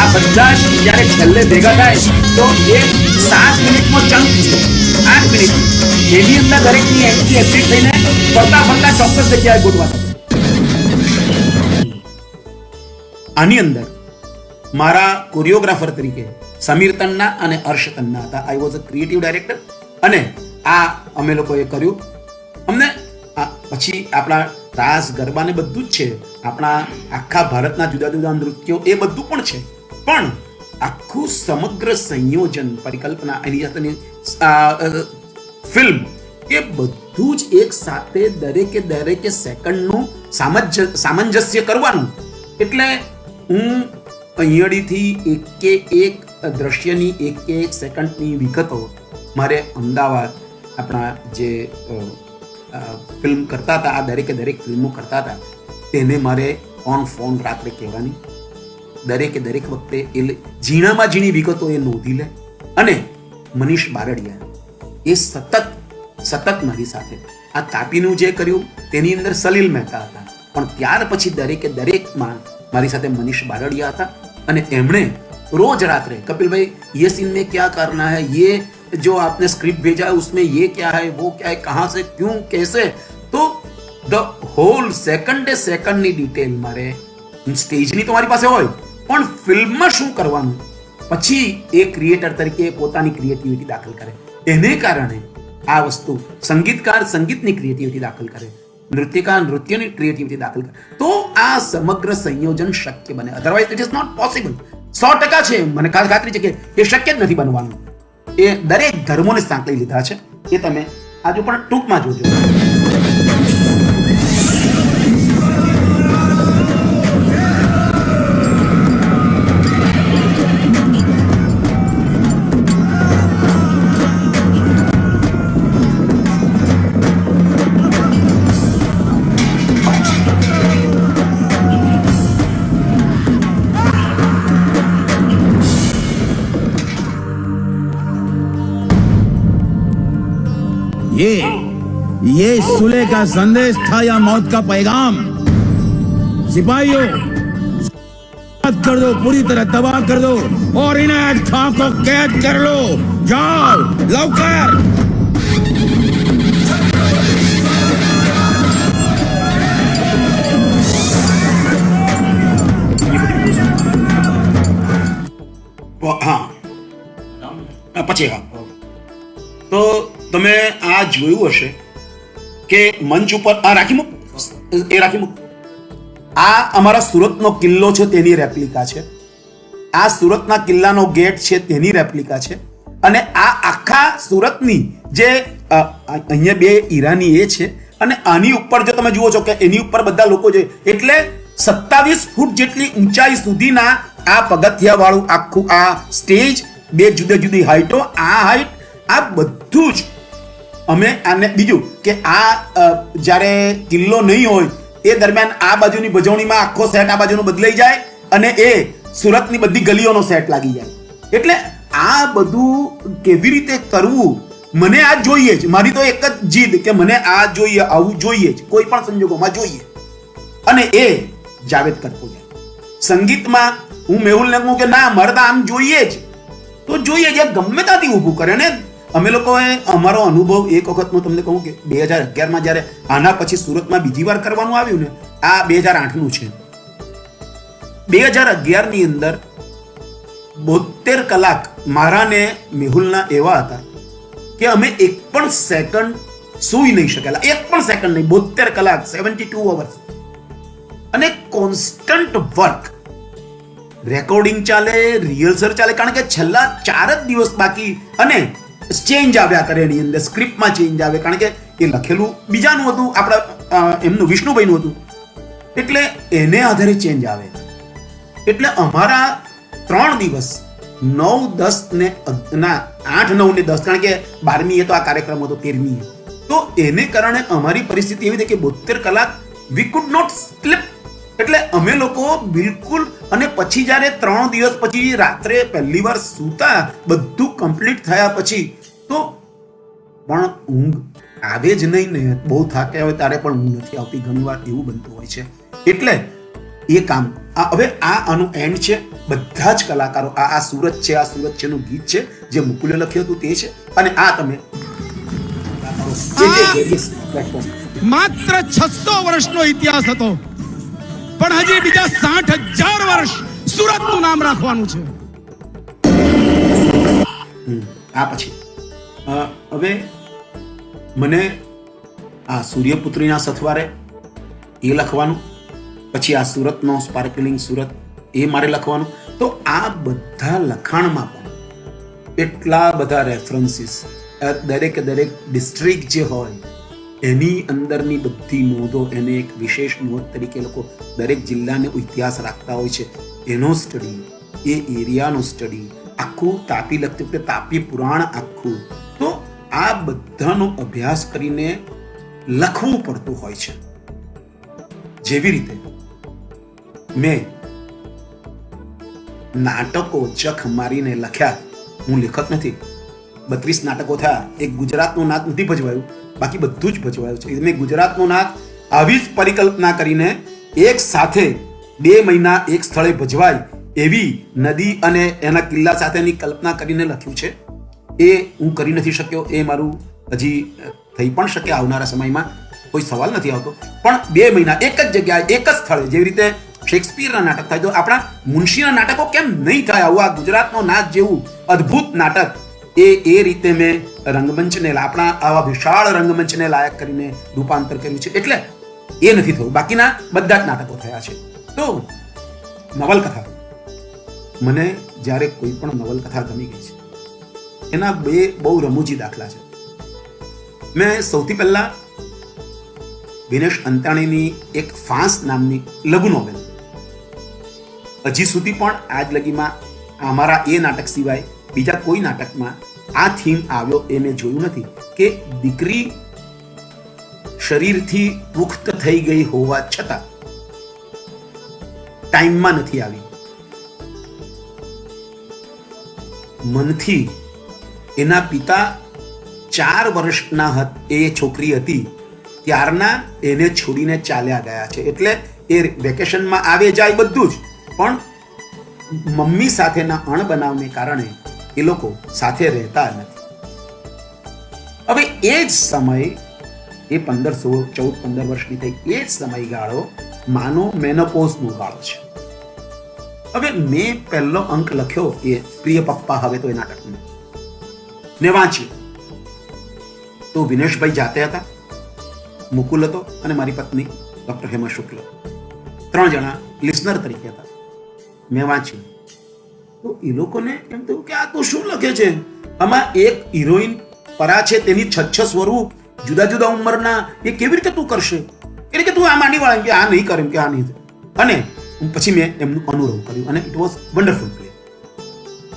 Speaker 1: આ બધા જ જ્યારે છેલ્લે ભેગા થાય તો એ 7 મિનિટનો ચંક છે, 8 મિનિટ, એની અંદર દરેકની એન્ટ્રી એક્ઝિટ થઈને ફરતા ફરતા ચોક્કસ જગ્યાએ ગોઠવા થશે. આની અંદર મારા કોરિયોગ્રાફર તરીકે સમીર તન્ના અને હર્ષ તન્ના હતા. I was a creative director અને આ અમે લોકોએ કર્યું. અમને પછી આપણા રાસ ગરબા ને બધું જ છે, આપણા આખા ભારતના જુદા જુદા નૃત્યો એ બધું પણ છે, પણ આખું સમગ્ર સંયોજન પરિકલ્પના એની સાથેની ફિલ્મ એ બધું જ એક સાથે દરેકે સેકન્ડનું સામંજસ્ય કરવાનું. એટલે હું અહીંયાથી એક દ્રશ્યની એક સેકન્ડની વિગતો મારે અમદાવાદ આપણા જે ફિલ્મ કરતા હતા, આ દરેક ફિલ્મો કરતા હતા, તેને મારે ઓન ફોન રાત્રે કહેવાની. દરેક વખતે એ ઝીણામાં ઝીણી વિગતો એ નોંધી લે. અને મનીષ બારડિયા એ સતત મારી સાથે આ તાપીનું જે કર્યું તેની અંદર સલીલ મહેતા હતા, પણ ત્યાર પછી દરેકમાં મારી સાથે મનીષ બારડિયા હતા. અને એમણે રોજ રાત્રે कपिल ये सीन में क्या करना है, ये जो आपने स्क्रिप्ट भेजा है उसमें ये क्या है, वो क्या है, कहां से, क्यों, कैसे, तो ધ હોલ સેકન્ડે સેકન્ડની ડિટેલ મારે સ્ટેજની તો મારી પાસે હોય, પણ ફિલ્મમાં શું કરવાનું પછી એ ક્રિએટર તરીકે પોતાની ક્રિએટિવિટી દાખલ કરે. એને કારણે આ વસ્તુ સંગીતકાર સંગીતની ક્રિએટિવિટી દાખલ કરે, નૃત્યકાર નૃત્યની ક્રિએટિવિટી દાખલ કરે, તો આ સમગ્ર સંયોજન શક્ય બને. Otherwise it is not possible. 100% છે, મને ખાતરી છે કે એ શક્ય જ નથી બનવાનું. એ દરેક ધર્મોને સાંકળી લીધા છે. એ તમે આજુ પણ ટૂંકમાં જોજો.
Speaker 2: ये सुले का संदेश था या मौत का पैगाम? सिपाहियों, कर दो, पूरी तरह तबाह कर दो और इन्हें खां को कैद कर लो. जाओ लवकर.
Speaker 1: હા પછી તો તમે આ જોયું હશે કે મંચ ઉપર આ રાખી મૂક, આ અમારા સુરતનો કિલ્લો છે તેની રેપ્લિકા છે, આ સુરતના કિલ્લાનો ગેટ છે તેની રેપ્લિકા છે, અને આ આખા સુરતની જે અહીંયા બે હીરાની એ છે, અને આની ઉપર જો તમે જુઓ છો કે એની ઉપર બધા લોકો છે, એટલે 27 ફૂટ જેટલી ઊંચાઈ સુધીના આ પગથિયા વાળું આખું આ સ્ટેજ, બે જુદી જુદી હાઈટો, આ હાઈટ, આ બધું જ અમે આને બીજું કે આ જ્યારે કિલ્લો નહીં હોય એ દરમિયાન આ બાજુની ભજવણીમાં આખો સેટ આ બાજુનો બદલાઈ જાય અને એ સુરતની બધી ગલીઓનો સેટ લાગી જાય. એટલે આ બધું કેવી રીતે કરવું, મને આ જોઈએ જ, મારી તો એક જ જીદ કે મને આ જોઈએ, આવું જોઈએ જ, કોઈ પણ સંજોગોમાં જોઈએ. અને એ જાવેદ કરતો જાય. સંગીતમાં હું મેહુલને કહું કે ના મારે તો આમ જોઈએ જ, તો જોઈએ જ, ગમે ત્યાંથી ઊભું કરે. ને અમે લોકોએ અમારો અનુભવ એક વખત હું તમને કહું કે 2011માં જ્યારે આના પછી સુરતમાં બીજી વાર કરવાનું આવ્યું ને, આ 2008નું છે. 2011ની અંદર 72 કલાક મારા ને મેહુલના એવા હતા કે અમે એક પણ સેકન્ડ સૂઈ નહીં શકેલા, એક પણ સેકન્ડ નહીં. 72 કલાક, 72 અવર્સ, અને કોન્સ્ટન્ટ વર્ક. રેકોર્ડિંગ ચાલે, રિહર્સલ ચાલે, કારણ કે છેલ્લા 4 જ દિવસ બાકી, અને ચેન્જ આવ્યા કરે એની અંદર, સ્ક્રિપ્ટમાં ચેન્જ આવે, કારણ કે એ લખેલું બીજાનું હતું, આપણા એમનું વિષ્ણુભાઈનું હતું, એટલે એને આધારે ચેન્જ આવે. એટલે અમારા 3 દિવસ 9, 10 ને 8, 9 ને 10, કારણ કે 12મી એ તો આ કાર્યક્રમ હતો, 13મી, તો એને કારણે અમારી પરિસ્થિતિ એવી હતી કે 72 કલાક વી કુડ નોટ સ્લીપ. એટલે અમે લોકો બિલકુલ, અને પછી જ્યારે 3 દિવસ પછી રાત્રે પહેલી વાર સૂતા, બધું કમ્પ્લીટ થયા પછી, તો પણ ઊંઘ આવે જ નહીં ને, બહુ થાક્યા હોય ત્યારે પણ ઊંઘ નથી આવતી, ઘણી વાર એવું બનતું હોય છે. એટલે એ કામ હવે આનું એન્ડ છે. બધા જ કલાકારો આ સુરત છે, આ સુરત છે નું ગીત છે જે મુકુલે લખ્યું હતું તે છે. અને આ તમે પ્લેટફોર્મ
Speaker 2: માત્ર 600 વર્ષનો ઇતિહાસ હતો, પણ હજી બીજા 60,000 વર્ષ સુરતનું નામ રાખવાનું છે.
Speaker 1: આ પછી હવે મને આ સૂર્યપુત્રીના સથવારે એ લખવાનું, પછી આ સુરતનો સ્પાર્કલિંગ સુરત એ મારે લખવાનું. તો આ બધા લખાણમાં પણ એટલા બધા રેફરન્સીસ, દરેક ડિસ્ટ્રિક્ટ જે હોય એની અંદરની બધી નોંધો, એને એક વિશેષ નોંધ તરીકે લોકો દરેક જિલ્લાનો ઇતિહાસ રાખતા હોય છે, એનો સ્ટડી, એ એરિયાનો સ્ટડી, આખું તાપી લખતી વખતે તાપી પુરાણ આખું. તો આ બધાનો અભ્યાસ કરીને લખવું પડતું હોય છે. જેવી રીતે મેં નાટકો જખ મારીને લખ્યા, હું લેખક નથી, 32 નાટકો થયા, એક ગુજરાતનું નાટ નથી ભજવાયું, બાકી બધું જ ભજવાયું છે. મેં ગુજરાતનું નાટ આવી જ પરિકલ્પના કરીને એક સાથે 2 મહિના એક સ્થળે ભજવાય એવી નદી અને એના કિલ્લા સાથેની કલ્પના કરીને લખ્યું છે. એ હું કરી નથી શક્યો, એ મારું હજી થઈ પણ શકે આવનારા સમયમાં, કોઈ સવાલ નથી આવતો. પણ 2 મહિના એક જ જગ્યાએ એક જ સ્થળે, જેવી રીતે શેક્સપિયરના નાટક થાય તો આપણા મુનશીના નાટકો કેમ નહીં થાય, આવું આ ગુજરાતનો નાચ જેવું અદ્ભુત નાટક, એ રીતે મેં રંગમંચને, આપણા આવા વિશાળ રંગમંચને લાયક કરીને રૂપાંતર કર્યું છે. એટલે એ નથી થયું, બાકીના બધા જ નાટકો થયા છે. તો નવલકથા, મને જ્યારે કોઈ પણ નવલકથા ગમી ગઈ છે એના 2 બહુ રમૂજી દાખલા છે. મેં સૌથી પહેલા દિનેશ અંતાણીની એક ફાંસ નામની લઘુ નોવેલ, હજી સુધી પણ આજ લગીમાં અમારા એ નાટક સિવાય બીજા કોઈ નાટકમાં આ થીમ આવ્યો એ મેં જોયું નથી કે દીકરી શરીરથી પુખ્ત થઈ ગઈ હોવા છતાં ટાઈમમાં નથી આવી, મનથી એના પિતા 4 વર્ષના એ છોકરી હતી ત્યારના એને છોડીને ચાલ્યા ગયા છે. એટલે એ વેકેશનમાં આવે જાય બધું જ, પણ મમ્મી સાથેના અણબનાવને કારણે એ લોકો સાથે રહેતા નથી. હવે એ જ સમય, એ 15, 16, 14, 15 વર્ષની થઈ, એ જ સમયગાળો માનો મેનોપોઝનો ગાળો છે. હવે મેં પહેલો અંક લખ્યો એ પ્રિય પપ્પા હવે તો એ નાટકમાં ને વાંચ્યું તો વિનેશભાઈ જાતે હતા, મુકુલ હતો અને મારી પત્ની ડોક્ટર હેમા શુક્લ, 3 જણા લિસનર તરીકે હતા. મેં વાંચ્યું તો એ લોકોને એમ થયું કે આ તો શું લખે છે, આમાં એક હિરોઈન પરા છે, તેની 6 સ્વરૂપ જુદા જુદા ઉંમરના, એ કેવી રીતે તું કરશે, એટલે કે તું આ માંડી વાળા, કે આ નહીં કરે, કે આ નહીં. અને પછી મેં એમનું અનુભવ કર્યું અને ઇટ વોઝ વન્ડરફુલ પ્લે.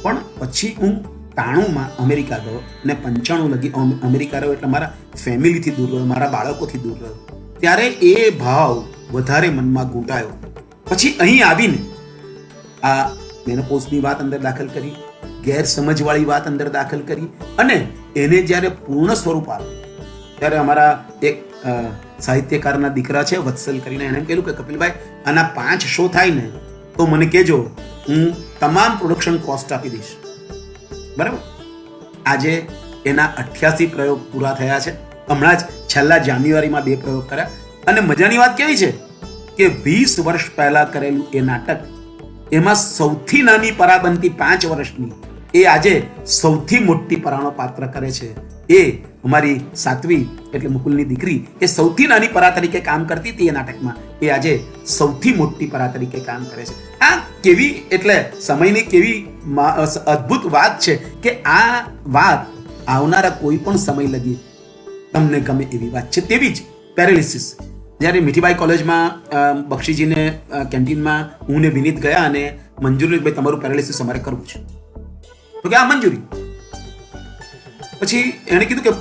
Speaker 1: પણ પછી હું 93માં અમેરિકા ગયો અને 95 લગી અમેરિકા રહ્યો, એટલે મારા ફેમિલીથી દૂર રહ્યો, મારા બાળકોથી દૂર રહ્યો. ત્યારે એ ભાવ વધારે મનમાં ગૂંટાયો. પછી અહીં આવીને આ મેનોપોઝની વાત અંદર દાખલ કરી, ગેરસમજવાળી વાત અંદર દાખલ કરી, અને એને જ્યારે પૂર્ણ સ્વરૂપ આવ્યું ત્યારે અમારા એક સાહિત્યકારના દીકરા છે વત્સલ કરીને, એને કહેલું કે કપિલભાઈ આના 5 શો થાય ને તો મને કહેજો, હું તમામ પ્રોડક્શન કોસ્ટ આપી દઈશ. બરાબર. આજે એના 88 પ્રયોગ પૂરા થયા છે. હમણાં જ છેલ્લા જાન્યુઆરીમાં 2 પ્રયોગ કર્યા. અને મજાની વાત કેવી છે કે 20 વર્ષ પહેલા કરેલું એ નાટક, એમાં સૌથી નાની પરાબંધી 5 વર્ષની, એ આજે સૌથી મોટી પરાનો પાત્ર કરે છે. એ અમારી સાત્વી એટલે મુકુલની દીકરી, એ સૌથી નાની પરા તરીકે કામ કરતી હતી એ નાટકમાં, એ આજે સૌથી મોટી પરા તરીકે કામ કરે છે. આ કેવી, એટલે સમયની કેવી અદ્ભુત વાત છે કે આ વાત આવનારા કોઈ પણ સમય લગી તમને ગમે એવી વાત છે. તેવી જ પેરેલિસિસ, જ્યારે મીઠીબાઈ કોલેજમાં બક્ષીજીને કેન્ટીનમાં હું ને વિનીત ગયા અને મંજૂરી, ભાઈ તમારું પેરેલિસિસ અમારે કરવું છે, તો કે આ મંજૂરી. પછી એણે કીધું કે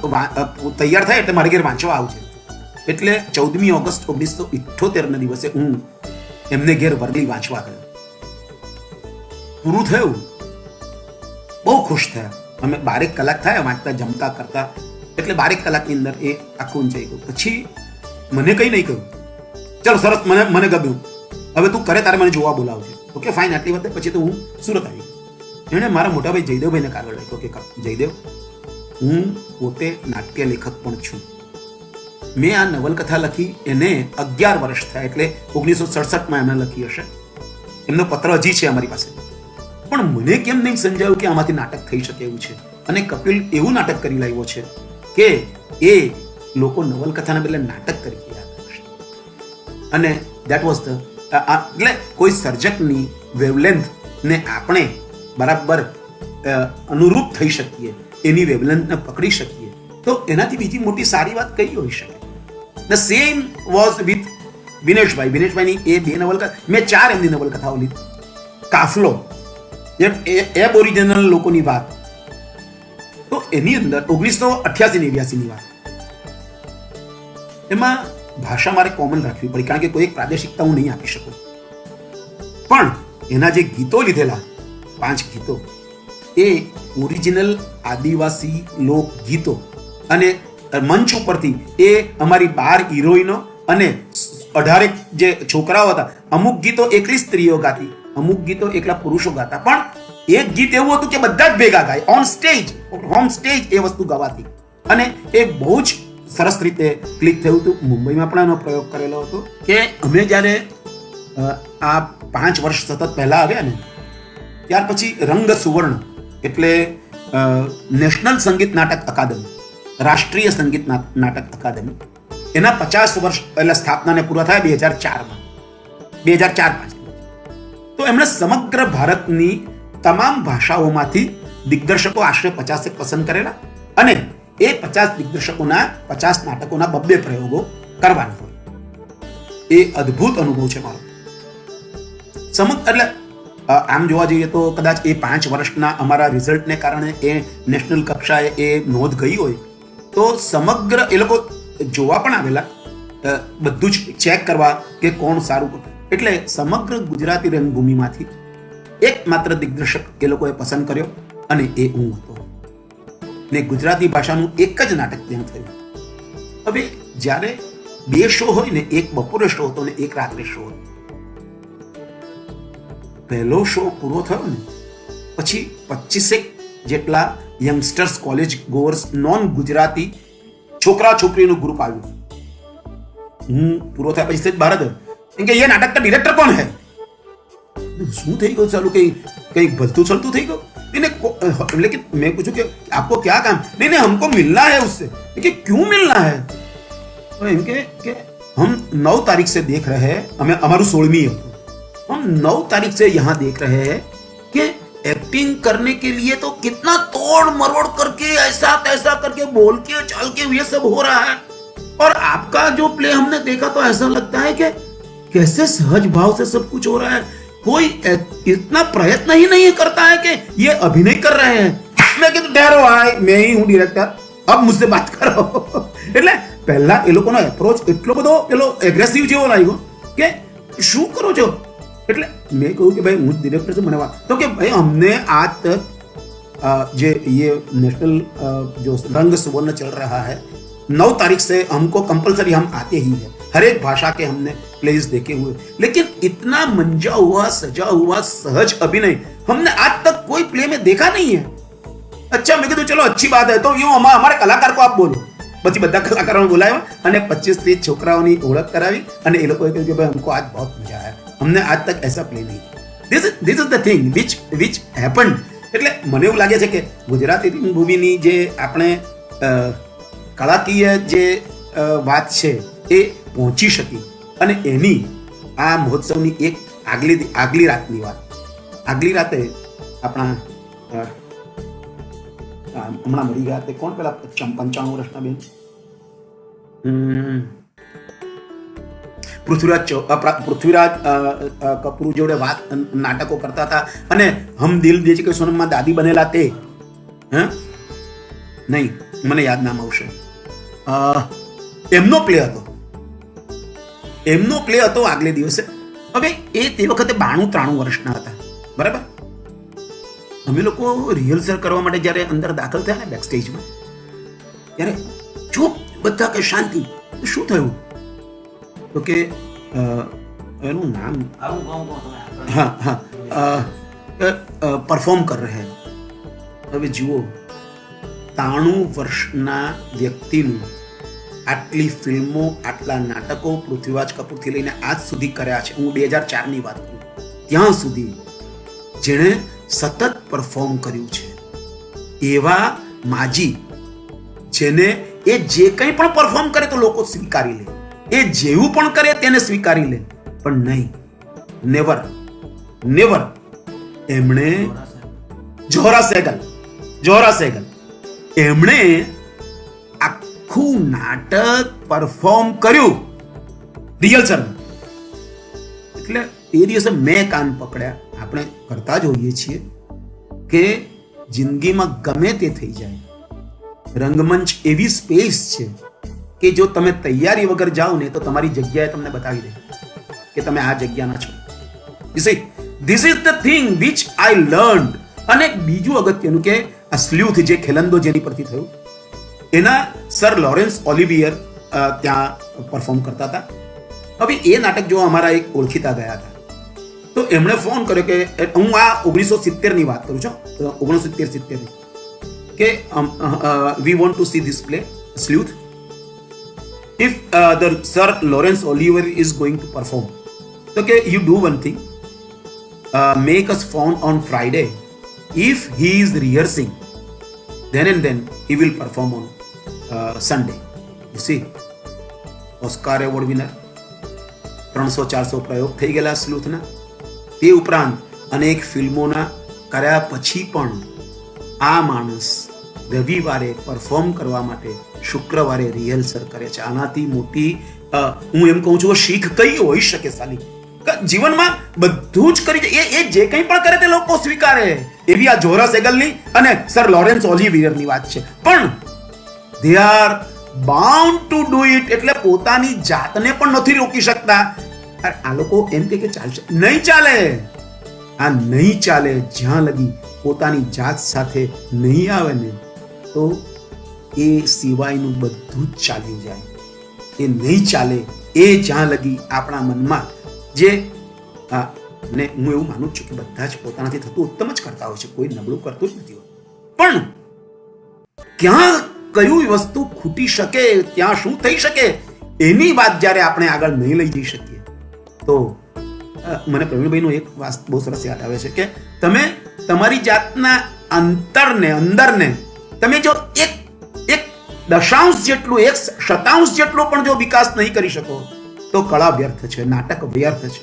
Speaker 1: તૈયાર થાય એટલે મારે ઘેર વાંચવા આવશે. એટલે 14મી ઓગસ્ટ 1978ના દિવસે હું એમને ઘેર વરલી વાંચવા ગયો. પૂરું થયું, બહુ ખુશ થયા અમે. 12 કલાક થયા વાંચતા, જમતા, કરતા, એટલે 12 કલાકની અંદર એ આખું જઈ ગયું. પછી મને કંઈ નહીં કહ્યું, ચલો સરસ, મને ગમ્યું, હવે તું કરે તારે મને જોવા બોલાવજે. ઓકે ફાઇન, આટલી વાત પછી તો હું સુરત આવી. એણે મારા મોટાભાઈ જયદેવભાઈને કાગળ લખ્યો કે જયદેવ, હું પોતે નાટ્ય લેખક પણ છું. મેં આ નવલકથા લખી એને 11 વર્ષ થયા, એટલે 1967માં એમણે લખી હશે. એમનો પત્ર હજી છે અમારી પાસે. પણ મને કેમ નહીં સમજાયું કે આમાંથી નાટક થઈ શકે એવું છે. અને કપિલ એવું નાટક કરી લાવ્યો છે કે એ લોકો નવલકથાના બદલે નાટક તરીકે યાદ કરશે. અને દેટ વોઝ ધ એટલે કોઈ સર્જકની વેવલેન્થ ને આપણે બરાબર અનુરૂપ થઈ શકીએ, એની વેવલેન્થને પકડી શકીએ, તો એનાથી બીજી મોટી સારી વાત કઈ હોઈ શકે. The same was with Vineshbhai. વિનેશભાઈની એ 2 નવલકથા, મેં 4 એમની નવલકથાઓ લીધી. કાફલો, એબોરિજિનલ લોકોની વાત, તો એની અંદર 1988-89ની વાત. એમાં ભાષા મારે કોમન રાખવી પડી, કારણ કે કોઈ એક પ્રાદેશિકતા હું નહીં આપી શકું. પણ એના જે ગીતો લીધેલા 5 ગીતો, એ ઓરિજિનલ આદિવાસી લોકગીતો, અને મંચ ઉપરથી એ અમારી 12 હિરોઈનો અને 18 જે છોકરાઓ હતા, અમુક ગીતો એકલી સ્ત્રીઓ ગાતી, અમુક ગીતો એકલા પુરુષો ગાતા, પણ એક ગીત એવું હતું કે બધા જ ભેગા ગાય ઓન સ્ટેજ, હોમ સ્ટેજ એ વસ્તુ ગવાતી. અને એ બહુ જ સરસ રીતે ક્લિક થયું હતું. મુંબઈમાં પણ એનો પ્રયોગ કરેલો હતો કે અમે જ્યારે આ 5 વર્ષ સતત પહેલા આવ્યા ને, ત્યાર પછી રંગ સુવર્ણ એટલે નેશનલ સંગીત નાટક અકાદમી, રાષ્ટ્રીય સંગીત નાટક અકાદમી, એના 50 વર્ષ પહેલા સ્થાપનાને પૂરા થયા 2004-5. તો એમણે સમગ્ર ભારતની તમામ ભાષાઓમાંથી દિગ્દર્શકો આશરે 50 પસંદ કરેલા, અને એ 50 દિગ્દર્શકોના 50 નાટકોના 2 પ્રયોગો કરવાના હોય. એ અદ્ભુત અનુભવ છે મારો. એટલે આમ જોવા જઈએ તો કદાચ એ 5 વર્ષના અમારા રિઝલ્ટને કારણે એ નેશનલ કક્ષાએ એ નોંધ ગઈ હોય, તો સમગ્ર એ લોકો જોવા પણ આવેલા, બધું જ ચેક કરવા કે કોણ સારું. એટલે સમગ્ર ગુજરાતી રંગભૂમિમાંથી એકમાત્ર દિગ્દર્શક એ લોકોએ પસંદ કર્યો, અને એ હું હતો. ને ગુજરાતી ભાષાનું એક જ નાટક ત્યાં થયું. હવે જ્યારે 2 શો હોય ને, એક બપોરે શો હતો ને એક રાત્રે શો હતો. પહેલો શો પૂરો થયો ને પછી 25 જેટલા યંગસ્ટર્સ, કોલેજ ગોઅર્સ, નોન ગુજરાતી છોકરા છોકરીનું ગ્રુપ આવ્યું. હું પૂરો થયા પછી બહાર જ કે ये नाटक का डायरेक्टर कौन है? શું થઈ ગયું? ચાલુ कहीं भलतू चलतू થઈ ગયું? लेकिन मैं पूछूं कि आपको क्या काम? नहीं हमको मिलना है उससे. कि क्यों मिलना है? कि हम 9 तारीख से देख रहे हैं, हमें हमारू 16वीं है, हम 9 तारीख से यहाँ देख रहे हैं कि एक्टिंग करने के लिए तो कितना तोड़ मरोड़ करके ऐसा तैसा करके बोल के चाल के ये सब हो रहा है, और आपका जो प्ले हमने देखा तो ऐसा लगता है कि कैसे सहज भाव से सब कुछ हो रहा है. कोई इतना प्रयत्न ही नहीं करता है कि ये अभिनय कर रहे हैं. मैं कहता ठहरो, हाय मैं ही हूँ डायरेक्टर, अब मुझसे बात करो. એટલે પહેલા એ લોકોનો એપ્રોચ એટલો બધો પેલો એગ્રેસિવ જેવો લાગ્યો કે શું કરો છો. એટલે મેં કહ્યું કે ભાઈ હું ડિરેક્ટર से મને વાત તો કે ભાई हमने आज तक જે ये नेशनल जो रंग सुवर्ण चल रहा है, 9 तारीख से हमको कंपलसरी हम आते ही है, हर एक भाषा के हमने प्लेस देखे हुए, लेकिन इतना मंजा हुआ सजा हुआ सहज अभिनय हमने आज तक कोई प्ले में देखा नहीं है. अच्छा, मैं कहता चलो अच्छी बात है, तो यूं हमारे कलाकार को आप बोलो. પછી બધા કલાકારોને બોલાવ્યા અને 25-30 છોકરાઓની ઓળખ કરાવી, અને એ લોકોએ કહ્યું કે ભાઈ हमको आज बहुत मजा आया, हमने आज तक ऐसा प्ले नहीं किया. This is the thing which happened. એટલે મને એવું લાગે છે કે ગુજરાતી રંગભૂમિની જે આપણે કલાકીય જે વાત છે એ પહોંચી શકી, અને એની આ મહોત્સવની એક આગલી રાતની વાત. આગલી રાતે આપણા હમણાં મરી ગયા તે કોણ પેલા 95 વર્ષના બેન પૃથ્વીરાજ કપૂર જોડે વાત નાટકો કરતા હતા, અને હમ દિલ દે કે સોનમમાં દાદી બનેલા તે નહીં, મને યાદ નામ આવશે. એમનો પ્લે હતો આગલે દિવસે. હવે એ તે વખતે 92-93 વર્ષના હતા, બરાબર. અમે લોકો રિહર્સલ કરવા માટે જ્યારે અંદર દાખલ થયા ને બેક સ્ટેજમાં, ત્યારે ચૂપ બધા કે શાંતિ. શું થયું? તો કે એનું નામ हाँ हाँ परफॉर्म कर रहे हैं. હવે જુઓ 93 વર્ષના વ્યક્તિનું આટલી ફિલ્મો આટલા નાટકો પૃથ્વીરાજ કપૂરથી લઈને આજ સુધી કર્યા છે. હું 2004ની વાત કરું ત્યાં સુધી જેણે સતત પરફોર્મ કર્યું છે એવા માજી જેને એ જે કંઈ પણ પરફોર્મ કરે તો લોકો સ્વીકારી લે, એ જેવું પણ કરે તેને સ્વીકારી લે, પણ નહીં, નેવર નેવર. એમણે જોહરા સહેગલ એમણે આખું નાટક પરફોર્મ કર્યું રિહર્સલમાં. એટલે એ દિવસે મેં કાન પકડ્યા. આપણે કરતા જ હોઈએ છીએ કે જિંદગીમાં ગમે તે થઈ જાય, રંગમંચ એવી સ્પેસ છે કે જો તમે તૈયારી વગર જાઓ ને તો તમારી જગ્યાએ તમને બતાવી દે કે તમે આ જગ્યાના છો. You C, this is the thing which I learned. અને બીજું અગત્યનું કે આ સ્લ્યુથ જે ખેલંદો જેની પરથી થયું એના સર લોરેન્સ ઓલિવિયર ત્યાં પરફોર્મ કરતા હતા. હવે એ નાટક જો અમારા એક ઓળખીતા ગયા હતા તો એમણે ફોન કર્યો કે હું આ 1970 ની વાત કરું છું, 1970 કે we want to see this play sleuth. If the sir Laurence Olivier is going to perform તો કે you do one thing, make us phone on Friday. If he is rehearsing, then and then he will perform on Sunday. You see, Oscar award winner, 300-400 પ્રયોગ થઈ ગયેલા સ્લુથના. તે ઉપરાંત અનેક ફિલ્મોના કર્યા પછી પણ આ માણસ રવિવારે પરફોર્મ કરવા માટે શુક્રવારે રિહર્સલ કરે છે. આનાથી મોટી હું એમ કહું છું શીખ કઈ હોઈ શકે સાલી? જીવનમાં બધું જ કરી એ જે કંઈ પણ કરે તે લોકો સ્વીકારે. એવી આ જોહરા સહેગલની અને સર લોરેન્સ ઓલિવિયરની વાત છે. પણ they are bound to do it. એટલે પોતાની જાતને પણ નથી રોકી શકતા. આ લોકો એમ કે ચાલશે, નહીં ચાલે. આ નહીં ચાલે. જ્યાં લગી પોતાની જાત સાથે નહીં આવે ને તો એ સિવાયનું બધું જ ચાલ્યું જાય. એ નહીં ચાલે. એ જ્યાં લગી આપણા મનમાં જે ને હું એવું માનું છું કે બધા જ પોતાનાથી થતું ઉત્તમ જ કરતા હોય છે, કોઈ નબળું કરતું જ નથી. પણ ક્યાં કયું વસ્તુ ખૂટી શકે, ત્યાં શું થઈ શકે એની વાત જ્યારે આપણે આગળ નહીં લઈ જઈ શકીએ તો મને પ્રવીણભાઈનું એક વાત બહુ સરસ યાદ આવે છે કે તમે તમારી જાતના અંદરને તમે જો એક દશાંશ જેટલું, 1/7 જેટલો પણ જો વિકાસ નહીં કરી શકો તો કળા વ્યર્થ છે, નાટક વ્યર્થ છે.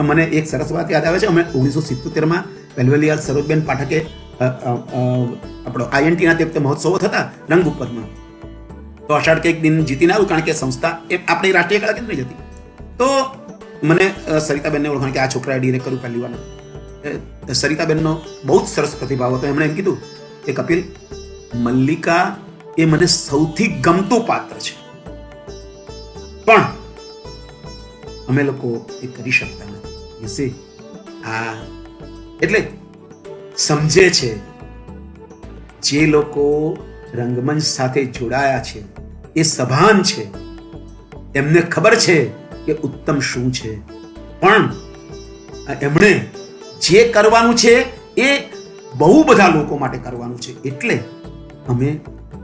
Speaker 1: મને એક સરસ વાત યાદ આવે છે. અમે 1977માં પહેલવેલી સરોજબેન પાઠકે આપણો આઈએનટીના તે વખતે મહોત્સવો થતા રંગ ઉપરમાં, તો અષાઢ કે એક દિન જીતીને આવ્યું કારણ કે સંસ્થા એ આપણી રાષ્ટ્રીય કળા કેન્દ્રની જ હતી. તો મને સરિતાબેનને ઓળખાણ કે આ છોકરાએ ડિરેક્ટ કર્યું પહેલી વાર. સરિતાબેનનો બહુ જ સરસ પ્રતિભાવ હતો. એમણે એમ કીધું કે કપિલ, મલ્લિકા એ મને સૌથી ગમતું પાત્ર છે, પણ અમે લોકો એ કરી શકતા નથી. એટલે સમજે છે જે લોકો રંગમંચ સાથે જોડાયા છે, એ સભાન છે, એમને ખબર છે કે ઉત્તમ શું છે. પણ એમણે જે કરવાનું છે એ બહુ બધા લોકો માટે કરવાનું છે. એટલે અમે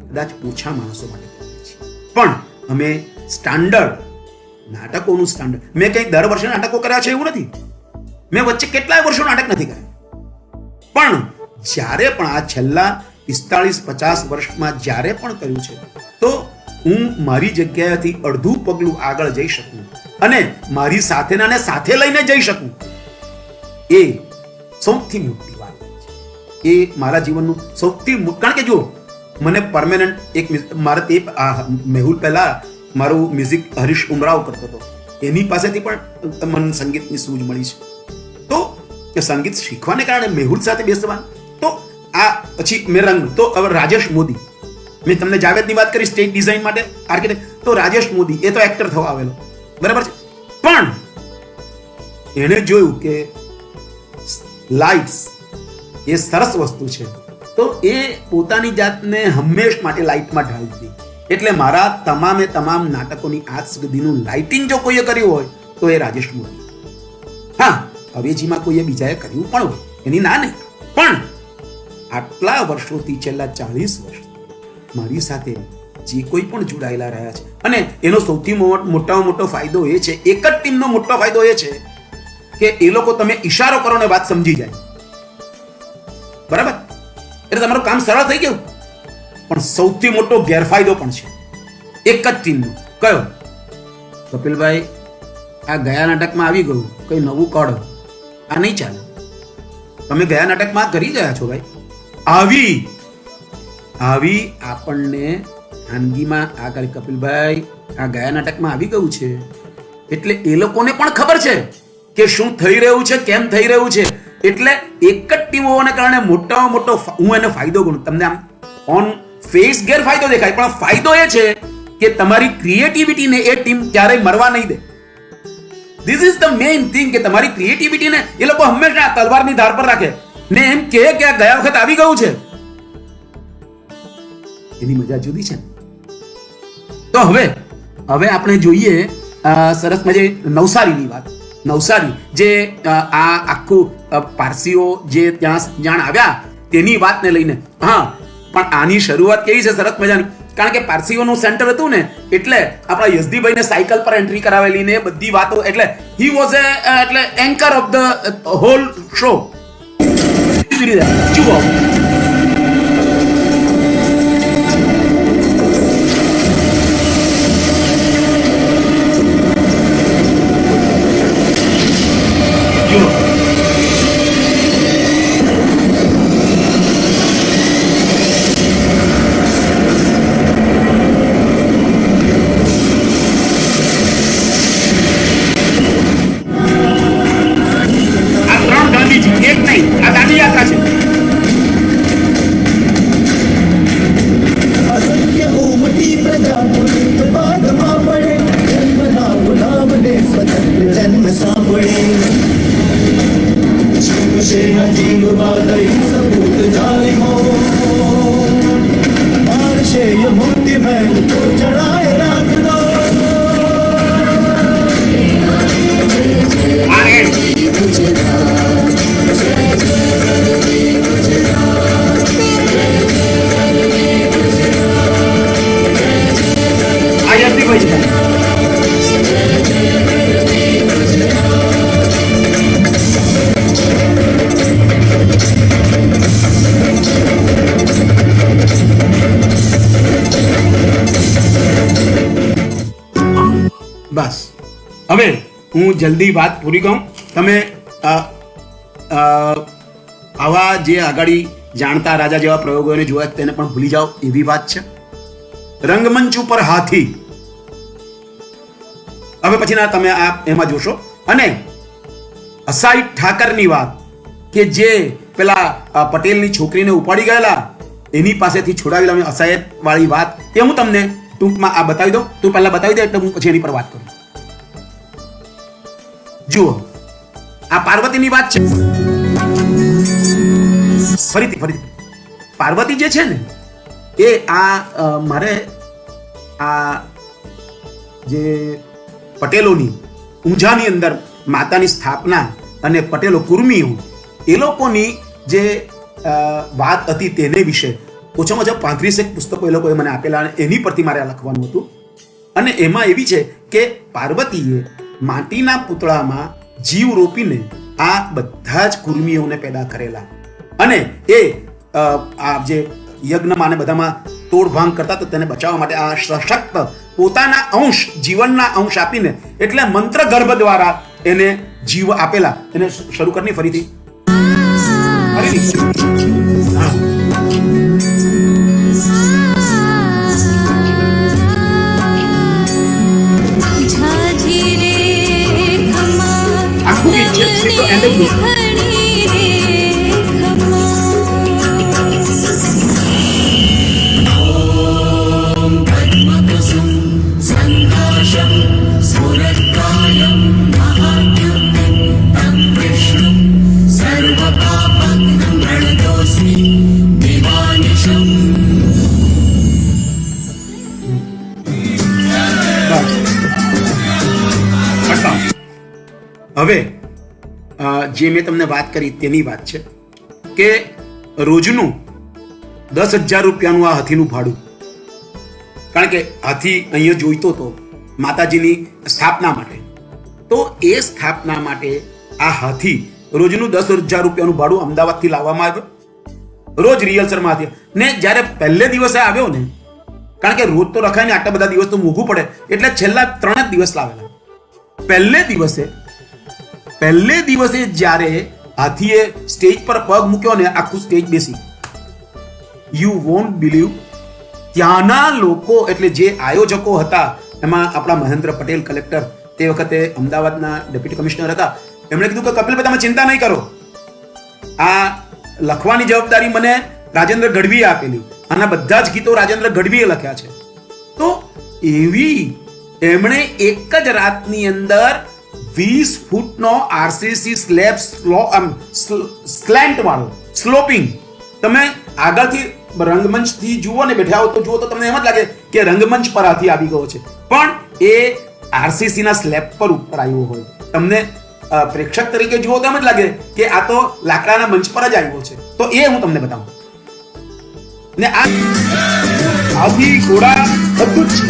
Speaker 1: કદાચ ઓછા માણસો માટે કરીએ છીએ, પણ અમે સ્ટાન્ડર્ડ નાટકોનું સ્ટાન્ડર્ડ. મેં કંઈ દર વર્ષે નાટકો કર્યા છે એવું નથી. મેં વચ્ચે કેટલાય વર્ષો નાટક નથી કર્યા. પણ જ્યારે પણ આ છેલ્લા 45-50 વર્ષમાં જ્યારે પણ કર્યું છે તો હું મારી જગ્યાએથી અડધું પગલું આગળ જઈ શકું અને મારી સાથેનાને સાથે લઈને જઈ શકું, એ સૌથી મોટી વાત છે. એ મારા જીવનનું સૌથી કારણ કે જો મને પરમેનન્ટ એક મારે તે મેહુલ પહેલા મારું મ્યુઝિક હરીશ ઉમરાવ કરતો હતો, એની પાસેથી પણ મને સંગીતની સૂઝ મળી છે. તો કે સંગીત શીખવાને કારણે મેહુલ સાથે બેસવા, તો આ પછી મેં રંગ, તો હવે રાજેશ મોદી, મેં તમને જાવેદની વાત કરી સ્ટેજ ડિઝાઇન માટે આર્કિટેક્ટ, તો રાજેશ મોદી એ તો એક્ટર થવા આવેલો, બરાબર છે. પણ એણે જોયું કે લાઇટ્સ એ સરસ વસ્તુ છે, તો એ પોતાની જાતને હંમેશ માટે લાઇટમાં ઢાળી દીધી. એટલે મારા તમામ નાટકોની આજ સુધીનું લાઇટિંગ જો કોઈએ કર્યું હોય તો એ રાજેશ મૂર્તિ. હા, અવેજીમાં કોઈએ બીજાએ કર્યું પણ હોય, એની ના નહીં, પણ આટલા વર્ષોથી છેલ્લા 40 વર્ષ મારી સાથે જે કોઈ પણ જોડાયેલા રહ્યા છે, અને એનો સૌથી મોટામાં મોટો ફાયદો એ છે, એક જ ટીમનો મોટો ફાયદો એ છે કે એ લોકો તમે ઈશારો કરો ને વાત સમજી જાય. બરાબર? એટલે તમારું કામ સરળ થઈ ગયું. પણ સૌથી મોટો ગેરફાયદો પણ છે એક જ ટીમનો. કયો? કપિલભાઈ, આ ગયા નાટકમાં આવી ગયું કઈ નવું કળ, આ નહીં ચાલે. તમે ગયા નાટકમાં કરી ગયા છો ભાઈ. આવી આપણને ખાનગીમાં આ કરી, કપિલભાઈ આ ગયા નાટકમાં આવી ગયું છે, એટલે એ લોકોને પણ ખબર છે કે શું થઈ રહ્યું છે, કેમ થઈ રહ્યું છે. એટલે એક જ ટીમ હોવાને કારણે મોટામાં મોટો હું એને ફાયદો ગણું. તમને આમ ઓન ફેસ ગેરફાયદો દેખાય, પણ ફાયદો એ છે કે તમારી ક્રિએટિવિટીને એ ટીમ ક્યારેય મરવા નહીં દે. This is the main thing કે તમારી ક્રિએટિવિટીને એ લોકો હંમેશા તલવારની ધાર પર રાખે ને એમ કહે કે આ ગયા વખત આવી ગયું છે. એની મજા જુદી છે. તો હવે આપણે જોઈએ સરસ મજે નવસારીની વાત. નવસારી જે આ આખું પારસીઓ જે ત્યાં જાણ આવ્યા તેની વાતને લઈને. હા, પણ આની શરૂઆત કેવી છે સરસ મજાની, કારણ કે પારસીઓનું સેન્ટર હતું ને, એટલે આપણા યઝદીભાઈને સાયકલ પર એન્ટ્રી કરાવેલી ને બધી વાતો, એટલે હી વોઝ એટલે anchor of the whole show. જુઓ બસ હવે હું જલ્દી વાત પૂરી કહું. તમે આવા જે આગળ જાણતા રાજા જેવા પ્રયોગોને જોયા તેને પણ ભૂલી જાઓ એવી વાત છે. રંગમંચ ઉપર હાથી, હવે પછીના તમે આ એમાં જોશો. અને અસાઈ ઠાકરની વાત કે જે પેલા પટેલની છોકરીને ઉપાડી ગયેલા એની પાસેથી છોડાવેલા અસાયત વાળી વાત, એ હું તમને ટૂંકમાં આ બતાવી દઉં. તું પહેલા બતાવી દે એટલે હું પછી એની પર વાત કરું. જુઓ, આ પાર્વતીની વાત છે. ફરીથી પાર્વતી જે છે ને એ મારે આ જે પટેલોની ઊંઝાની અંદર માતાની સ્થાપના અને પટેલો કુર્મીઓ એ લોકોની જે વાત હતી તેને વિશે ઓછામાં ઓછા 35 પુસ્તકો એ લોકોએ મને આપેલા, અને એની પરથી મારે લખવાનું હતું. અને એમાં એવી છે કે પાર્વતીએ માટીના પૂતળામાં જીવ રોપીને આ બધા જ કુર્મીઓને પેદા કરેલા, અને એ આ જે યજ્ઞમાં અને બધામાં તોડભાંગ કરતા તો તેને બચાવવા માટે આ સશક્ત પોતાના અંશ, જીવનના અંશ આપીને, એટલે મંત્ર ગર્ભ દ્વારા એને જીવ આપેલા. એને શરૂ કરની ફરીથી. આખું ગીત છે તો એન્ડ હવે જે મેં તમને વાત કરી તેની વાત છે કે રોજનું 10,000 રૂપિયાનું આ હાથીનું ભાડું, કારણ કે હાથી અહીંયા જોઈતો હતો માતાજીની સ્થાપના માટે, તો એ સ્થાપના માટે આ હાથી રોજનું 10,000 રૂપિયાનું ભાડું અમદાવાદથી લાવવામાં આવ્યું, રોજ રિહર્સલમાં હતી. ને જ્યારે પહેલે દિવસે આવ્યો ને, કારણ કે રોજ તો રખાય ને, આટલા બધા દિવસ તો મોંઘું પડે, એટલે છેલ્લા 3 જ દિવસ લાવેલા. પહેલે દિવસે જ્યારે હાથીએ સ્ટેજ પર પગ મૂક્યો ને, આખું સ્ટેજ બેસી, યુ વોન્ટ બિલીવ, ત્યાંના લોકો એટલે જે આયોજકો હતા, એમાં આપણા મહેન્દ્ર પટેલ કલેક્ટર તે વખતે અમદાવાદના ડેપ્યુટી કમિશનર હતા, એમણે કીધું કે કપિલભાઈ તમે ચિંતા નહીં કરો, આ લખવાની જવાબદારી મને રાજેન્દ્ર ગઢવીએ આપેલી, આના બધા જ ગીતો રાજેન્દ્ર ગઢવીએ લખ્યા છે. તો એવી એમણે એક જ રાતની અંદર 20 ફૂટનો આરસીસી સ્લેબ સ્લેન્ટ વાળો સ્લોપિંગ, તમે આગળથી રંગમંચથી જુઓ ને, બેઠા હો તો જુઓ તો તમને એમ જ લાગે કે રંગમંચ પર હાથી આવી ગયો છે, પણ એ આરસીસી ના સ્લેબ પર ઉપર આવ્યો હોય. તમને પ્રેક્ષક તરીકે જુઓ તો એમ જ લાગે કે આ તો લાકડાના મંચ પર જ આવ્યો છે. તો એ હું તમને બતાવું. ને આ હાથી, ઘોડા બધું જ છે.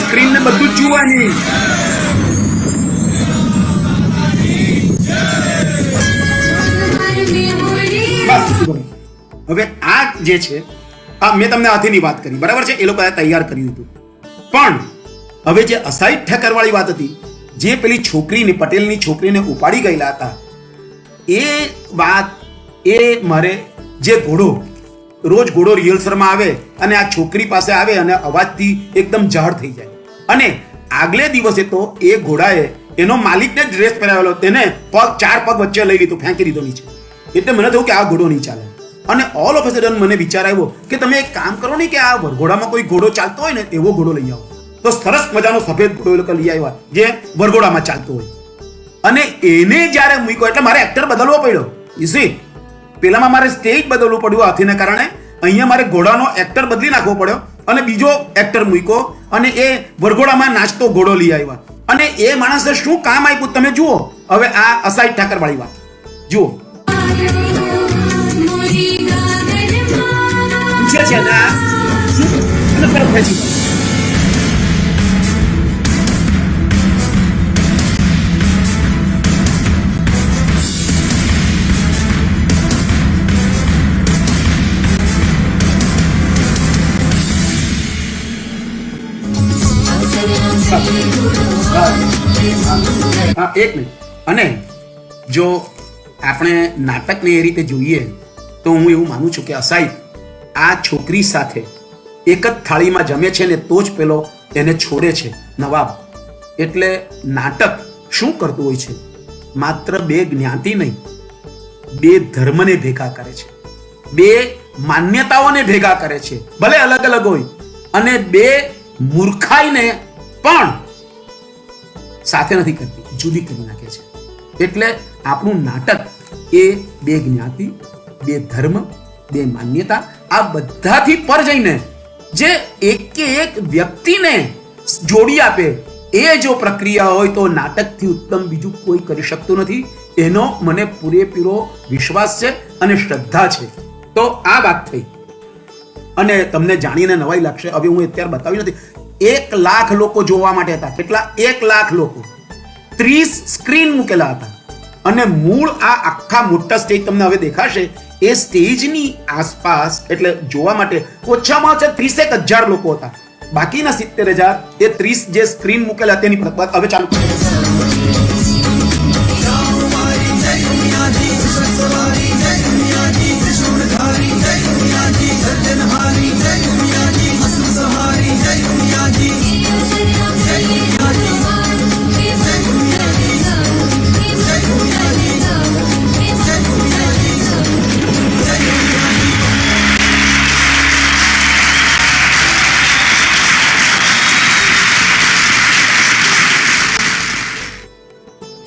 Speaker 1: સ્ક્રીન ને બધું જ જોવાની. હવે આ જે છે, મેં તમને હાથીની વાત કરી, બરાબર છે, એ લોકો તૈયાર કરી દીધું, પણ હવે જે અસાઈડ ઠક્કર વાળી વાત હતી, જે પેલી છોકરીને, પટેલની છોકરીને ઉપાડી ગયેલા હતા, એ વાત, એ મારે જે ઘોડો રોજ ઘોડો રિહર્સલમાં આવે અને આ છોકરી પાસે આવે અને અવાજથી એકદમ ઝાડ થઈ જાય, અને આગલે દિવસે તો એ ઘોડાએ એનો માલિકને ડ્રેસ પહેરાવેલો, તેને પગ 4 પગ વચ્ચે લઈ લીધો, ફેંકી દીધો નીચે. એટલે મને થયું કે આ ઘોડો નહીં ચાલે, અને ઓલ ઓફ અ સડન મને વિચાર આવ્યો કે તમે એક કામ કરો ને, કે આ વરઘોડામાં કોઈ ઘોડો ચાલતો હોય ને, એવો ઘોડો લઈ આવો. તો સરસ મજાનો સફેદ ઘોડો એ લોકો લઈ આવ્યા જે વરઘોડામાં ચાલતો હોય, અને એને જ્યારે મૂક્યો એટલે મારે એક્ટર બદલવો પડ્યો. ઈસી પેલામાં મારે સ્ટેજ બદલવું પડ્યું હાથીને કારણે, અહીંયા મારે ઘોડાનો એક્ટર બદલી નાખવો પડ્યો અને બીજો એક્ટર મૂક્યો, અને એ વરઘોડામાં નાચતો ઘોડો લઈ આવ્યા. અને એ માણસે શું કામ આપ્યું તમે જુઓ. હવે આ અસાઈડ ઠાકર વાળી વાત જુઓ. એક મિનિટ. અને જો આપણે નાટકને એ રીતે જોઈએ તો હું એવું માનું છું કે અસાઈડ આ છોકરી સાથે એક જ થાળીમાં જમે છે ને તો જ પેલો એને છોડે છે નવાબ. એટલે નાટક શું કરતું હોય છે, માત્ર 2 જ્ઞાતિ નહીં, 2 ધર્મને ભેગા કરે છે, 2 માન્યતાઓને ભેગા કરે છે, ભલે અલગ અલગ હોય, અને 2 મૂર્ખાઈને પણ સાથે નથી કરતી, જુદી કરી નાખે છે. એટલે આપણું નાટક એ 2 જ્ઞાતિ, 2 ધર્મ, 2 માન્યતા, આ બધાથી પર જઈને જે એક વ્યક્તિને જોડી આપે, એ જો પ્રક્રિયા હોય તો નાટકથી ઉત્તમ બીજું કોઈ કરી શકતું નથી. એનો મને પૂરેપૂરો વિશ્વાસ છે અને શ્રદ્ધા છે. તો આ વાત થઈ, અને તમને જાણીને નવાઈ લાગશે. હવે હું અત્યારે બતાવ્યું નથી, 1 લાખ લોકો જોવા માટે હતા. કેટલા? 1 લાખ લોકો, 30 સ્ક્રીન મૂકેલા હતા. અને મૂળ આ આખા મોટા સ્ટેજ તમને હવે દેખાશે, એ સ્ટેજની આસપાસ એટલે જોવા માટે ઓછામાં ઓછા 30,000 લોકો હતા. બાકીના 70,000 એ 30 જે સ્ક્રીન મૂકેલા તેની પ્રત હવે ચાલુ કરો.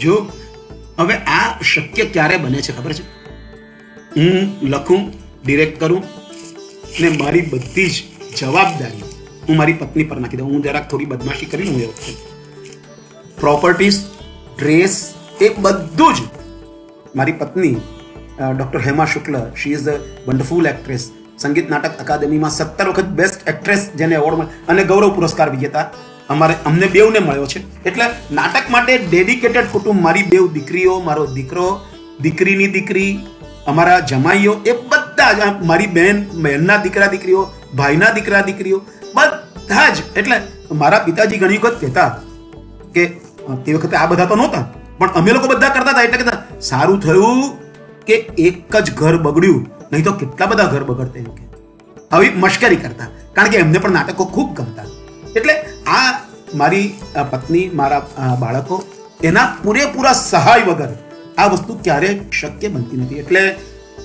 Speaker 1: જો હવે આ શક્ય ક્યારે બને છે ખબર છે? હું લખું, ડિરેક્ટ કરું ને મારી બધી જ જવાબદારી હું મારી પત્ની પર નાખી દઉં. હું જરાક થોડી બદમાશી કરીને હું એ વખતે પ્રોપર્ટીઝ, ડ્રેસ એ બધું જ મારી પત્ની doctor Hema Shukla, she is a wonderful actress, સંગીત નાટક અકાદમીમાં 17 વખત બેસ્ટ એક્ટ્રેસ જેને એવોર્ડ મળે અને ગૌરવ પુરસ્કાર વિજેતા અમને બેઉને મળ્યો છે. એટલે નાટક માટે ડેડિકેટેડ કુટુંબ, મારી બેઉ દીકરીઓ, મારો દીકરો, દીકરીની દીકરી, અમારા જમાઈઓ, એ બધા જ, મારી બહેનના દીકરા દીકરીઓ, ભાઈના દીકરા દીકરીઓ, બધા જ. એટલે મારા પિતાજી ઘણી વખત કહેતા કે તે વખતે આ બધા તો નહોતા, પણ અમે લોકો બધા કરતા હતા. એટલે કહેતા સારું થયું કે એક જ ઘર બગડ્યું, નહીં તો કેટલા બધા ઘર બગડતા. એમ કે આવી મશ્કરી કરતા, કારણ કે એમને પણ નાટકો ખૂબ ગમતા. એટલે આ મારી પત્ની, મારા બાળકો, એના પૂરેપૂરા સહાય વગર આ વસ્તુ ક્યારેય શક્ય બનતી નથી. એટલે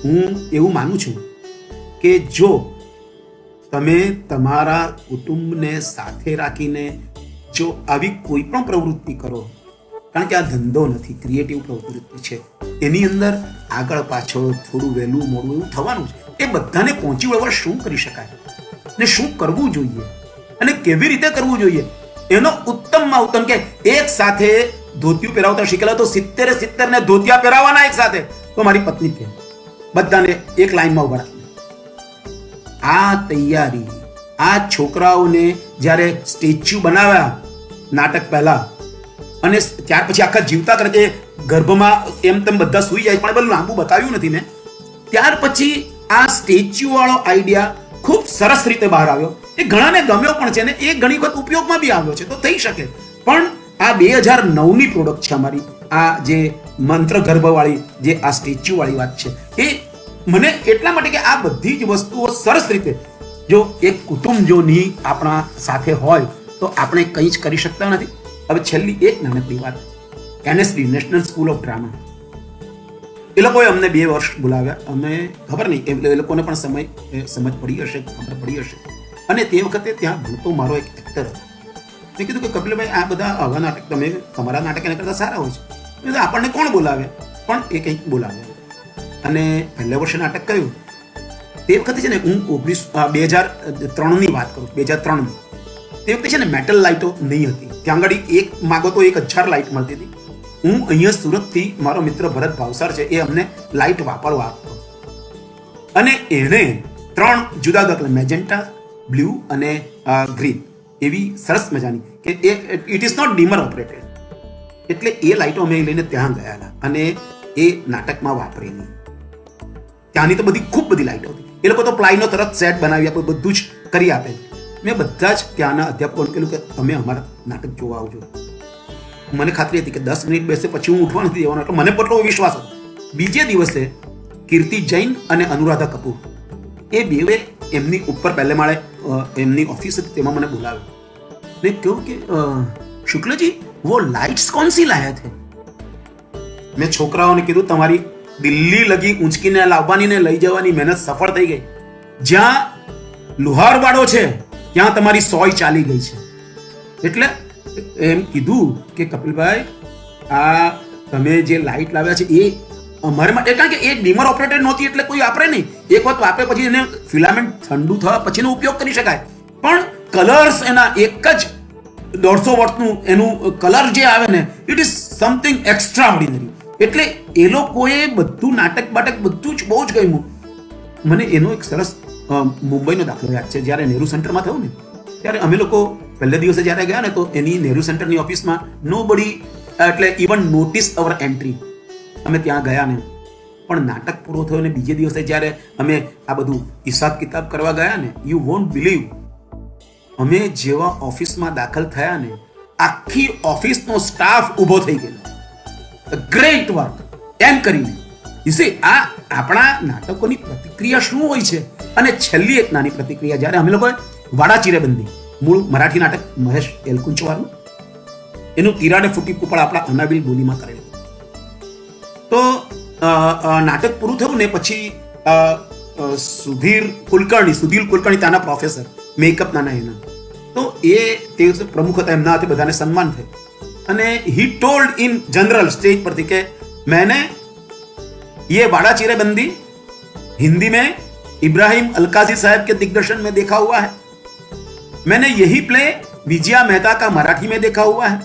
Speaker 1: હું એવું માનું છું કે જો તમે તમારા કુટુંબને સાથે રાખીને જો આવી કોઈ પણ પ્રવૃત્તિ કરો, કારણ કે આ ધંધો નથી, ક્રિએટિવ પ્રવૃત્તિ છે, એની અંદર આગળ પાછળ થોડું વહેલું મોડું એવું થવાનું છે. એ બધાને પહોંચી વળવા શું કરી શકાય ને શું કરવું જોઈએ અને કેવી રીતે કરવું જોઈએ, એનો ઉત્તમમાં ઉત્તમ કે એક સાથે ધોતિયું પહેરાવતા શીખેલા તો 70 ને ધોતિયા પહેરાવવાના એક સાથે, તો મારી પત્ની કે બધાને એક લાઈનમાં ઉભા રાખી. આ તૈયારી, આ છોકરાઓને જ્યારે સ્ટેચ્યુ બનાવ્યા નાટક પહેલા અને ત્યાર પછી આખા જીવતા કરે છે, ગર્ભમાં એમ તેમ બધા સૂઈ જાય, પણ બધું લાંબુ બતાવ્યું નથી મેં. ત્યાર પછી આ સ્ટેચ્યુ વાળો આઈડિયા ખૂબ સરસ રીતે બહાર આવ્યો. એ ઘણાને ગમ્યો પણ છે ને એ ઘણી વખત ઉપયોગમાં બી આવ્યો છે, તો થઈ શકે. પણ આ 2009ની પ્રોડક્ટ છે અમારી, આ જે મંત્ર ગર્ભવાળી જે આ સ્ટેચ્યુ વાળી વાત છે, એ મને એટલા માટે કે આ બધી જ વસ્તુઓ સરસ રીતે, જો એક કુટુંબ જો નહીં આપણા સાથે હોય તો આપણે કંઈ જ કરી શકતા નથી. હવે છેલ્લી એક નાનકડી વાત, NSD, national school of drama, એ લોકોએ અમને 2 વર્ષ બોલાવ્યા. અમે ખબર નહીં એ લોકોને પણ સમજ પડી હશે, ખબર પડી હશે. અને તે વખતે ત્યાં ભૂતો મારો એક એક્ટર હતો. મેં કીધું કે કપિલભાઈ, આ બધા આવા નાટક તમે તમારા નાટક એના કરતાં સારા હોય છે, આપણને કોણ બોલાવે? પણ એ કંઈક બોલાવ્યા. અને પહેલા વર્ષે નાટક કર્યું. તે વખતે છે ને હું 2003ની વાત કરું, 2003ની. તે વખતે છે ને મેટલ લાઇટો નહીં હતી ત્યાં આગળ. એક માગો તો 1000 લાઇટ મળતી હતી. હું અહીંયા સુરતથી, મારો મિત્ર ભરત ભાવસાર છે, એ અમને લાઇટ વાપરવા આપતો અને એને 3 જુદા જુદા મેજેન્ટા, બ્લુ અને ગ્રીન એવી સરસ મજાની કે ઇટ ઇઝ નોટ ડીમર ઓપરેટેડ. એટલે એ લાઇટો અમે લઈને ત્યાં ગયેલા અને એ નાટકમાં વાપરેલી. ત્યાંની તો બધી ખૂબ બધી લાઇટો હતી. એ લોકો તો પ્લાયનો તરત સેટ બનાવી આપે, બધું જ કરી આપે. મેં બધા જ ત્યાંના અધ્યાપકોને કહ્યું કે તમે અમારા નાટક જોવા આવજો. મને ખાતરી હતી કે 10 મિનિટ બેસે પછી હું ઉઠવા નથી દેવાનો, એટલે મને એટલો વિશ્વાસ હતો. બીજે દિવસે કીર્તિ જૈન અને અનુરાધા કપૂર, એ બેવે એમની ઉપર પહેલે માળે એમની ઓફિસ હતી, તેમાં મને બોલાવ્યો ને કહ્યું કે શુક્લજી વો લાઇટ્સ કોણ સી લાયા થે? મેં છોકરાઓને કીધું તમારી દિલ્હી લગી ઊંચકીને લાવવાની ને લઈ જવાની મહેનત સફળ થઈ ગઈ. જ્યાં લુહારવાડો છે ત્યાં તમારી સોય ચાલી ગઈ છે. એટલે એમ કીધું કે કપિલભાઈ, આ તમે જે લાઇટ લાવ્યા છે એ અમારે માટે, કારણ કે એ ડીમર ઓપરેટેડ નહોતી એટલે કોઈ વાપરે નહીં. એક વખત વાપરે પછી એને ફિલામેન્ટ ઠંડુ થવા પછીનો ઉપયોગ કરી શકાય. પણ કલર્સ એના એક જ 150 વોટનું એનું કલર જે આવે ને, it is something extra ordinary. એટલે એ લોકોએ બધું નાટક બાટક બધું જ બહુ જ ગમ્યું મને. એનો એક સરસ મુંબઈનો દાખલો યાદ છે. જ્યારે નહેરુ સેન્ટરમાં થયું ને, ત્યારે અમે લોકો પહેલા દિવસે જ્યારે ગયા ને, તો એની નહેરુ સેન્ટરની ઓફિસમાં નો બડી એટલે ઇવન નોટિસ અવર એન્ટ્રી. અમે ત્યાં ગયા ને, પણ નાટક પૂરો થયો ને બીજે દિવસે જ્યારે અમે આ બધું હિસાબ કિતાબ કરવા ગયા ને, યુ વોન્ટ બિલીવ, અમે જેવા ઓફિસમાં દાખલ થયા ને આખી ઓફિસનો સ્ટાફ ઊભો થઈ ગયેલો. ગ્રેટ વર્ક એમ કરીને આ આપણા નાટકોની પ્રતિક્રિયા શું હોય છે. અને છેલ્લી એક નાની પ્રતિક્રિયા, જ્યારે અમે લોકોએ વાડા ચીરેબંધી, મૂળ મરાઠી નાટક મહેશ એલકુંચવારનું, એનું તિરાડે ફૂટી કુપળ આપણા અનાબિલ બોલીમાં કરેલું. તો નાટક પૂરું થયું ને પછી સુધીર કુલકર્ણી ત્યાંના પ્રોફેસર મેકઅપ નાના એના, તો તે પ્રમુખ હતા, એમના હાથે બધાને સન્માન થયું. અને he told in general stage पर थी कि मैंने ये वाड़ा चिरेबंदी हिंदी में इब्राहिम अलकाजी साहब के दिग्दर्शन में देखा हुआ है, मैंने यही प्ले विजया मेहता का मराठी में देखा हुआ है,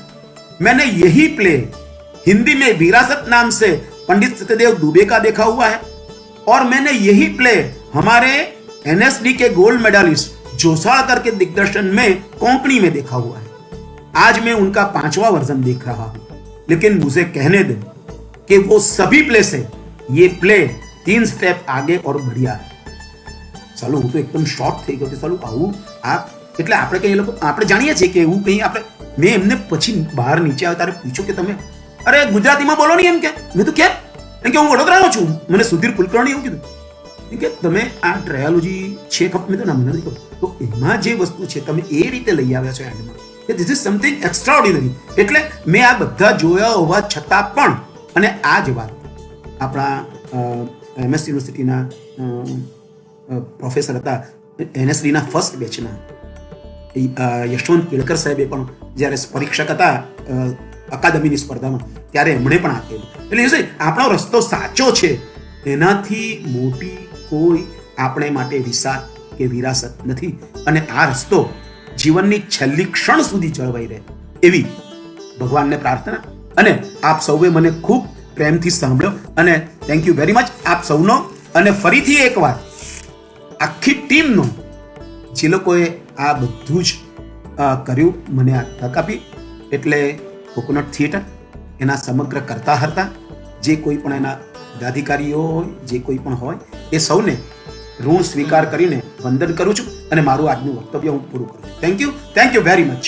Speaker 1: मैंने यही प्ले हिंदी में विरासत नाम से पंडित सत्यदेव दुबे का देखा हुआ है, और मैंने यही प्ले हमारे एनएसडी के गोल्ड मेडलिस्ट जोसाड़कर के दिग्दर्शन में कोंकणी में देखा हुआ है. आज मैं उनका 5वां वर्जन देख रहा हूं, लेकिन मुझे कहने दो कि वो सभी प्ले से ये प्ले 3 स्टेप आगे और बढ़िया है. ચાલો હું તો એકદમ શોક થઈ ગયો કે ચાલો આવું એટલે આપણે કઈ લોકો આપણે જાણીએ છીએ કે એવું કઈ આપણે. મેં એમને પછી બહાર નીચે આવે ત્યારે પૂછ્યું કે તમે અરે ગુજરાતીમાં બોલો ને, એમ કે મેં તો કેમ, એમ કે હું વડોદરાનો છું. મને સુધીર કુલકર્ણી એવું કીધું કે તમે આ ટ્રાયોલોજી છે મેં તો મને નથી ખબર. તો એમાં જે વસ્તુ છે તમે એ રીતે લઈ આવ્યા છો એન્ડમાં, કે ધીસ ઇઝ સમથિંગ એક્સ્ટ્રાઓર્ડિનરી. એટલે મેં આ બધા જોયા હોવા છતાં પણ, અને આ જ વાત આપણા MS યુનિવર્સિટીના પ્રોફેસર હતા, NSDના ફર્સ્ટ બેચના યશવંત કેળકર સાહેબે પણ જ્યારે પરીક્ષક હતા અકાદમીની સ્પર્ધામાં, ત્યારે એમણે પણ આપેલું. એટલે આપણો રસ્તો સાચો છે, એનાથી મોટી કોઈ આપણે માટે વિસાત કે વિરાસત નથી. અને આ રસ્તો જીવનની છેલ્લી ક્ષણ સુધી જળવાઈ રહે એવી ભગવાનને પ્રાર્થના. અને આપ સૌએ મને ખૂબ પ્રેમથી સાંભળ્યો અને થેન્ક યુ વેરી મચ આપ સૌનો. અને ફરીથી એકવાર આખી ટીમનો, જે લોકોએ આ બધું જ કર્યું, મને આ તક આપી, એટલે કોકોનટ થિયેટર એના સમગ્ર કરતા હતા, જે કોઈ પણ એના પદાધિકારીઓ હોય, જે કોઈ પણ હોય, એ સૌને ઋણ સ્વીકાર કરીને વંદન કરું છું અને મારું આજનું વક્તવ્ય હું પૂરું કરું છું. Thank you very much.